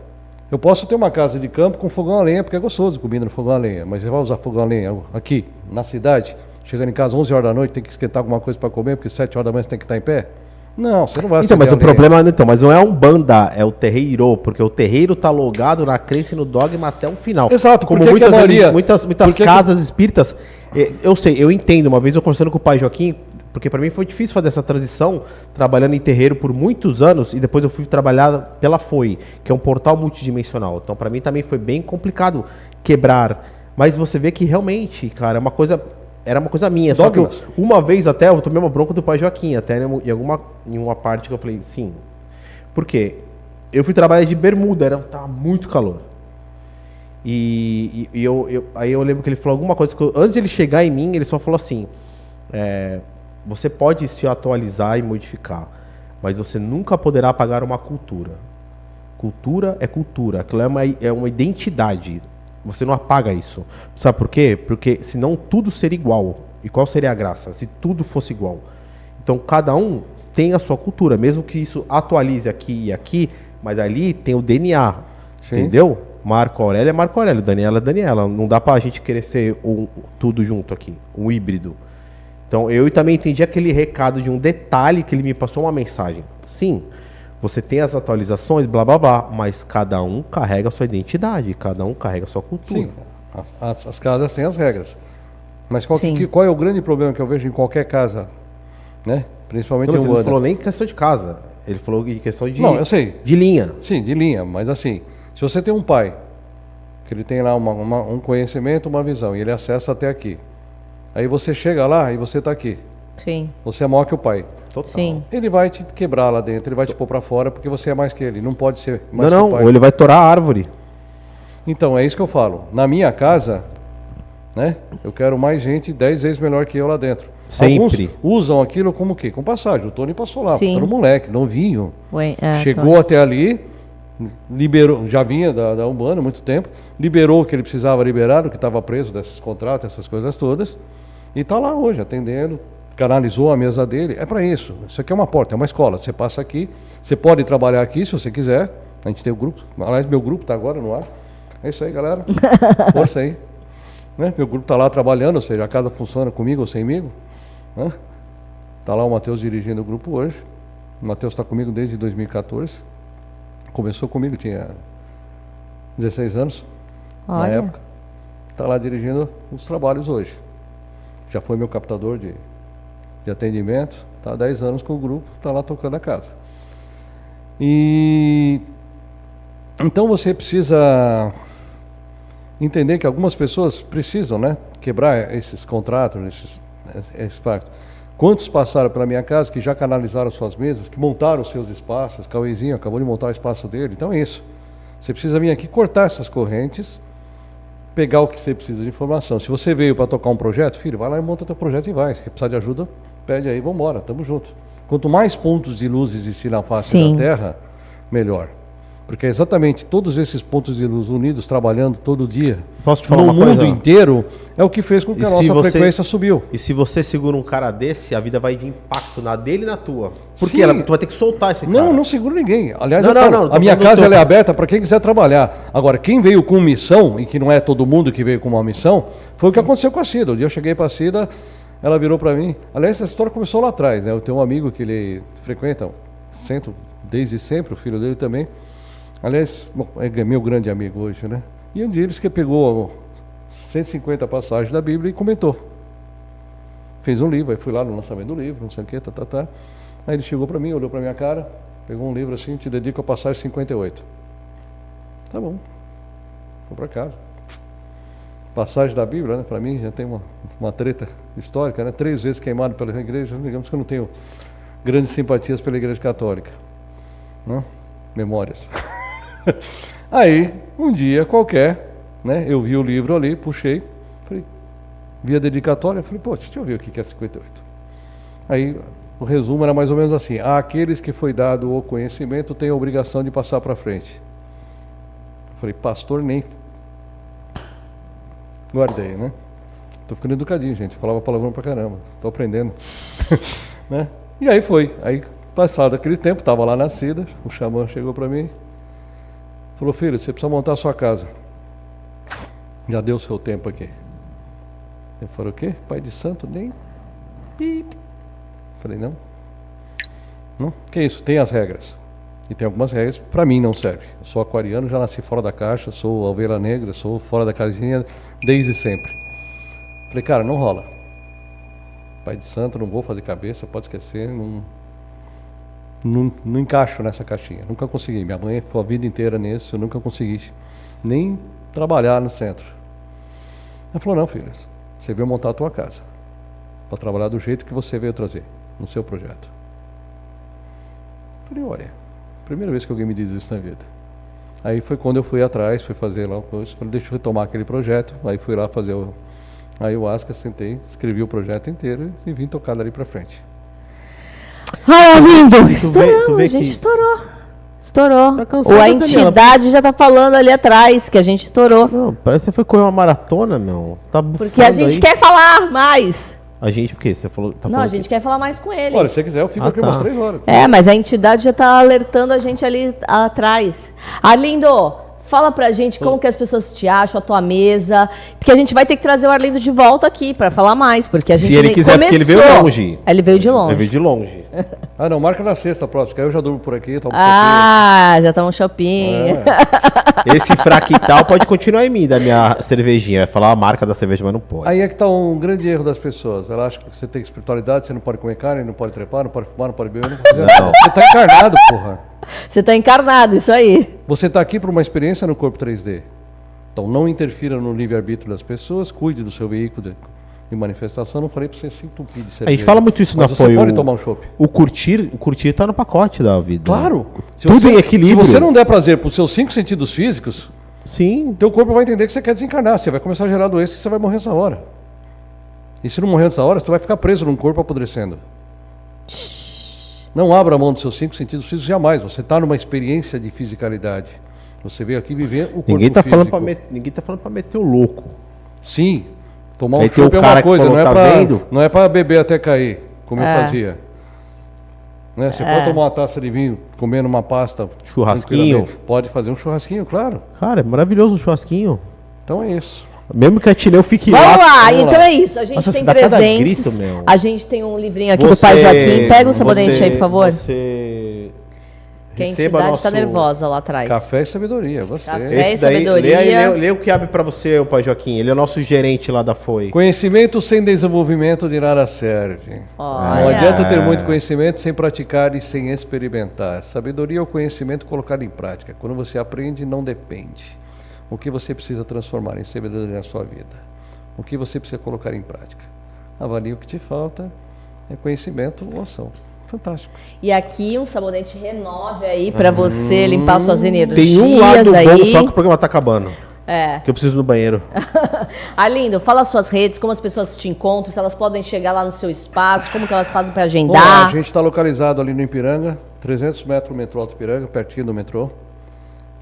eu posso ter uma casa de campo com fogão a lenha, porque é gostoso comida no fogão a lenha, mas você vai usar fogão a lenha aqui, na cidade, chegando em casa 11 horas da noite, tem que esquentar alguma coisa para comer, porque 7 horas da manhã você tem que estar em pé? Não, você não vai Então, mas acender o a lenha. problema mas não é a Umbanda, é o terreiro, porque o terreiro tá logado na crença e no dogma até o final. Exato, como por que que a maioria- muitas por que que- casas espíritas, eu sei, eu entendo, uma vez eu conversando com o pai Joaquim, porque para mim foi difícil fazer essa transição, trabalhando em terreiro por muitos anos, e depois eu fui trabalhar pela FOI, que é um portal multidimensional. Então para mim também foi bem complicado quebrar, mas você vê que realmente, cara, era uma coisa minha. Só que Dogmas. uma vez até eu tomei uma bronca do pai Joaquim, até em uma parte que eu falei, sim. Por quê? Eu fui trabalhar de bermuda, tava muito calor. Aí eu lembro que ele falou alguma coisa, antes de ele chegar em mim, ele só falou assim, você pode se atualizar e modificar, mas você nunca poderá apagar uma cultura. Cultura é cultura, aquilo é uma identidade. Você não apaga isso. Sabe por quê? Porque senão tudo seria igual. E qual seria a graça? Se tudo fosse igual. Então cada um tem a sua cultura, mesmo que isso atualize aqui e aqui, mas ali tem o DNA. Sim. Entendeu? Marco Aurélio é Marco Aurélio, Daniela é Daniela. Não dá pra gente querer ser tudo junto aqui, um híbrido. Então eu também entendi aquele recado de um detalhe que ele me passou uma mensagem. Sim, você tem as atualizações, blá blá blá, mas cada um carrega a sua identidade, cada um carrega a sua cultura. Sim, as casas têm as regras. Mas Sim. qual é o grande problema que eu vejo em qualquer casa, né? Principalmente Não, em mas ele não Umbanda. falou nem questão de casa, ele falou em questão Não, eu sei. de linha. Sim, de linha, mas assim, se você tem um pai, que ele tem lá um conhecimento, uma visão, e ele acessa até aqui. Aí você chega lá e você está aqui. Sim. Você é maior que o pai. Total. Sim. Ele vai te quebrar lá dentro, ele vai te pôr para fora porque você é mais que ele. Não pode ser mais Não, que o pai. ou ele vai torar a árvore. Então, é isso que eu falo. Na minha casa, né? Eu quero mais gente 10 vezes melhor que eu lá dentro. Sempre. Alguns usam aquilo como o quê? Com passagem. O Tony passou lá, Sim. era um moleque, novinho. Chegou Tô. até ali, liberou, já vinha da Umbanda há muito tempo, liberou o que ele precisava liberar, o que estava preso desses contratos, essas coisas todas, e está lá hoje, atendendo, canalizou a mesa dele. É para isso. Isso aqui é uma porta, é uma escola. Você passa aqui, você pode trabalhar aqui se você quiser. A gente tem o grupo, aliás, meu grupo está agora no ar. É isso aí, galera. Força aí. Né? Meu grupo está lá trabalhando, ou seja, a casa funciona comigo ou semigo. Está lá o Matheus dirigindo o grupo hoje. O Matheus está comigo desde 2014. Começou comigo, tinha 16 anos na Olha. época. Está lá dirigindo os trabalhos hoje. Já foi meu captador de atendimento. Está há 10 anos com o grupo, está lá tocando a casa. E então você precisa entender que algumas pessoas precisam, né, quebrar esses contratos, esses pactos. Quantos passaram pela minha casa que já canalizaram suas mesas, que montaram os seus espaços? Cauêzinho acabou de montar o espaço dele. Então é isso. Você precisa vir aqui cortar essas correntes, pegar o que você precisa de informação. Se você veio para tocar um projeto, filho, vai lá e monta teu projeto e vai. Se precisar de ajuda, pede aí, vamos embora, tamo junto. Quanto mais pontos de luz existir na face Sim. da Terra, melhor. Porque é exatamente todos esses pontos de luz unidos, trabalhando todo dia, Posso te falar no uma mundo coisa? inteiro, é o que fez com que E a se nossa você- frequência subiu. E se você segura um cara desse, a vida vai de impacto na dele e na tua. Porque Sim. tu vai ter que soltar esse cara. Não segura ninguém. Aliás, Não, eu falo, não, tô a minha falando casa do ela é teu- aberta para quem quiser trabalhar. Agora, quem veio com missão, e que não é todo mundo que veio com uma missão, foi o que aconteceu com a Cida. Um dia eu cheguei para a Cida, ela virou para mim. Aliás, essa história começou lá atrás, né? Eu tenho um amigo que ele frequenta centro desde sempre, o filho dele também. Aliás, bom, é meu grande amigo hoje, né? E um dia ele que pegou 150 passagens da Bíblia e comentou. Fez um livro, aí fui lá no lançamento do livro, não sei o que, tá. Aí ele chegou para mim, olhou para minha cara, pegou um livro assim, te dedico a passagem 58. Tá bom. Fui para casa. Passagem da Bíblia, né? Para mim já tem uma treta histórica, né? 3 vezes queimado pela igreja, digamos que eu não tenho grandes simpatias pela igreja católica. Né? Memórias. Aí, um dia qualquer, né? Eu vi o livro ali, puxei, falei, vi a dedicatória, falei, pô, deixa eu ver o que é 58. Aí, o resumo era mais ou menos assim: àqueles que foi dado o conhecimento têm a obrigação de passar para frente. Eu falei, pastor, nem guardei, né? Tô ficando educadinho, gente. Falava palavrão pra caramba. Tô aprendendo. Né? E aí foi. Aí, passado aquele tempo, estava lá na Cida, o xamã chegou para mim, falou, filho, você precisa montar a sua casa. Já deu o seu tempo aqui. Eu falei, o quê? Pai de santo? Nem... Falei, não. Não? Que isso? Tem as regras. E tem algumas regras que para mim não servem. Eu sou aquariano, já nasci fora da caixa, sou ovelha negra, sou fora da casinha desde sempre. Falei, cara, não rola. Pai de santo, não vou fazer cabeça, pode esquecer, não encaixo nessa caixinha. Nunca consegui. Minha mãe ficou a vida inteira nisso, eu nunca consegui nem trabalhar no centro. Ela falou, não, filho, você veio montar a tua casa para trabalhar do jeito que você veio trazer, no seu projeto. Falei, olha, primeira vez que alguém me diz isso na vida. Aí foi quando eu fui atrás, fui fazer lá, falei, deixa eu retomar aquele projeto, aí fui lá fazer o ayahuasca, sentei, escrevi o projeto inteiro e vim tocar dali pra frente. Ah, lindo! Estourou, a gente que... estourou. Estourou. Tá cansada, Ou a entidade já tá falando ali atrás que a gente estourou. Não, parece que você foi correr uma maratona, meu. Tá bufando. Porque a gente aí. quer falar mais. A gente, o quê? Você falou... Tá Não, falando a gente quer falar mais com ele. Olha, se você quiser, eu fico aqui umas 3 horas. É, mas a entidade já tá alertando a gente ali atrás. Arlindo, fala pra gente como que as pessoas te acham, a tua mesa. Porque a gente vai ter que trazer o Arlindo de volta aqui pra falar mais. Porque a gente Se ele quiser, porque ele veio longe. Ele veio de longe. Ele veio de longe. Ah, não, marca na sexta próxima, porque aí eu já durmo por aqui, tomo Já tá um shopping. Esse fractal pode continuar em mim, da minha cervejinha. Vai falar a marca da cerveja, mas não pode. Aí é que está um grande erro das pessoas. Ela acha que você tem espiritualidade, você não pode comer carne, não pode trepar, não pode fumar, não pode beber, não pode fazer nada. Você está encarnado, porra. Você tá encarnado, isso aí. Você está aqui para uma experiência no corpo 3D. Então não interfira no livre-arbítrio das pessoas, cuide do seu veículo de manifestação. Não falei para você se entupir de cerveja. A gente fala muito isso mas na você Foi. pode tomar um chopp. O curtir tá no pacote da vida. Claro. Tudo em equilíbrio. Se você não der prazer para os seus 5 sentidos físicos, sim, teu corpo vai entender que você quer desencarnar. Você vai começar a gerar doença e você vai morrer nessa hora. E se não morrer nessa hora, você vai ficar preso num corpo apodrecendo. Não abra mão dos seus 5 sentidos físicos jamais. Você está numa experiência de fisicalidade. Você veio aqui viver o corpo ninguém tá físico. Ninguém tá falando pra meter o louco. Sim. Tomar Aí um tem o chopp é cara uma que coisa, falou, não, tá vendo? não é para beber até cair, como eu fazia. Né? Você É. pode tomar uma taça de vinho, comendo uma pasta. Churrasquinho. tranquilamente. Pode fazer um churrasquinho, claro. Cara, é maravilhoso o churrasquinho. Então é isso. Mesmo que a Tineu fique Vamos lá, vamos então lá. é isso. A gente Nossa, tem se dá cada presentes. grito, meu. A gente tem um livrinho aqui do Pai Joaquim. Pega um sabonete aí, por favor. Você Que a receba entidade nosso tá nervosa lá atrás. Café e sabedoria, você. Café. Esse e daí, sabedoria. lê o que abre pra você, o Pai Joaquim. Ele é o nosso gerente lá da Foi. Conhecimento sem desenvolvimento de nada serve. Olha. Não adianta ter muito conhecimento sem praticar e sem experimentar. Sabedoria é o conhecimento colocado em prática. Quando você aprende, não depende. O que você precisa transformar em sabedoria na sua vida? O que você precisa colocar em prática? Avalie o que te falta, é conhecimento ou ação. Fantástico. E aqui um sabonete Renove aí pra você limpar suas energias Tem um lado aí. bom, só que o programa tá acabando. É. Que eu preciso ir no banheiro. Arlindo, fala as suas redes, como as pessoas te encontram, se elas podem chegar lá no seu espaço, como que elas fazem pra Bom, a agendar. gente está localizado ali no Ipiranga, 300 metros do metrô Alto Ipiranga, pertinho do metrô.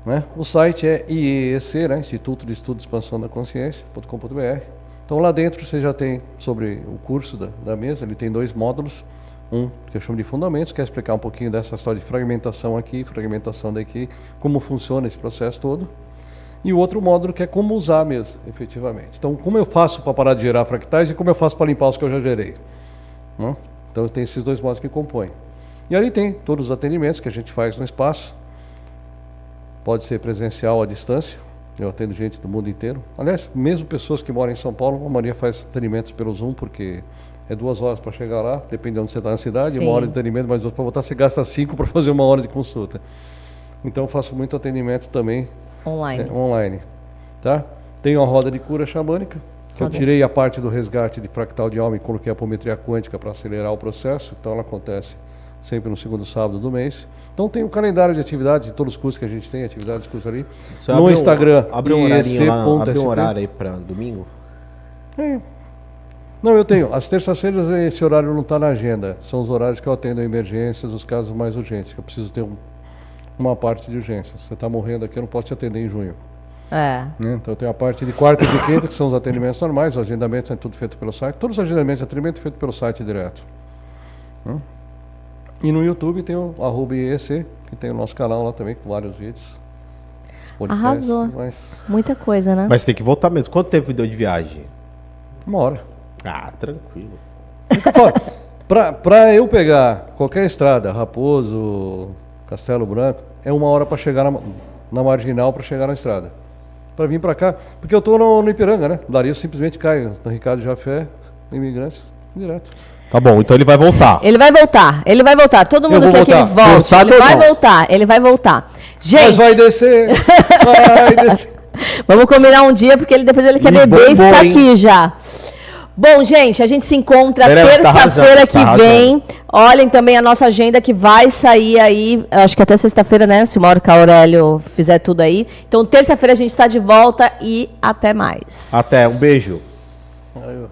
Né? O site é IEEC, né? Instituto de Estudo e Expansão da Consciência.com.br. Então lá dentro você já tem sobre o curso da mesa, ele tem 2 módulos. Um que eu chamo de fundamentos, que é explicar um pouquinho dessa história de fragmentação aqui, fragmentação daqui, como funciona esse processo todo. E o outro módulo que é como usar a mesa, efetivamente. Então, como eu faço para parar de gerar fractais e como eu faço para limpar os que eu já gerei. Né? Então, tem esses 2 módulos que compõem. E ali tem todos os atendimentos que a gente faz no espaço. Pode ser presencial ou à distância. Eu atendo gente do mundo inteiro. Aliás, mesmo pessoas que moram em São Paulo, a maioria faz atendimentos pelo Zoom, porque é 2 horas para chegar lá, depende de onde você está na cidade, Sim. 1 hora de atendimento, mas para voltar você gasta 5 para fazer 1 hora de consulta. Então eu faço muito atendimento também Online. online. Tá? Tenho a roda de cura xamânica, que eu tirei a parte do resgate de fractal de alma e coloquei a apometria quântica para acelerar o processo, então ela acontece sempre no 2º sábado do mês. Então tem o calendário de atividades de todos os cursos que a gente tem, atividades de curso ali. Você no Instagram, abre um horário IEC.sp. aí pra domingo? Não, eu tenho. As terças-feiras esse horário não está na agenda. São os horários que eu atendo a emergências, os casos mais urgentes, que eu preciso ter uma parte de urgências. Você está morrendo aqui, eu não posso te atender em junho. É. Né? Então eu tenho a parte de quarta e de quinta, que são os atendimentos normais, os agendamentos é tudo feito pelo site. Todos os agendamentos de atendimento é feito pelo site direto. Né? E no YouTube tem o @IEC, que tem o nosso canal lá também, com vários vídeos. Podcasts, Arrasou. Muita coisa, né? Mas tem que voltar mesmo. Quanto tempo deu de viagem? 1 hora. Ah, tranquilo. Para eu pegar qualquer estrada, Raposo, Castelo Branco, é 1 hora para chegar na marginal, para chegar na estrada. Para vir para cá, porque eu estou no Ipiranga, né? Daí eu simplesmente caio no Ricardo Jafé, Imigrantes, direto. Tá bom, então ele vai voltar. Ele vai voltar. Todo mundo vou quer que ele voltar. volte. Forçado Ele ou vai não? voltar, ele vai voltar. Mas Gente, vai descer, vai descer. vamos combinar um dia, porque depois ele quer E beber e bombom, ficar hein? aqui já. Bom, gente, a gente se encontra Teremos, tá terça-feira arrasando, que tá vem. Olhem também a nossa agenda que vai sair aí, acho que até sexta-feira, né? Se o Mauro Aurélio fizer tudo aí. Então, terça-feira a gente está de volta e até mais. Até, um beijo. Aí eu-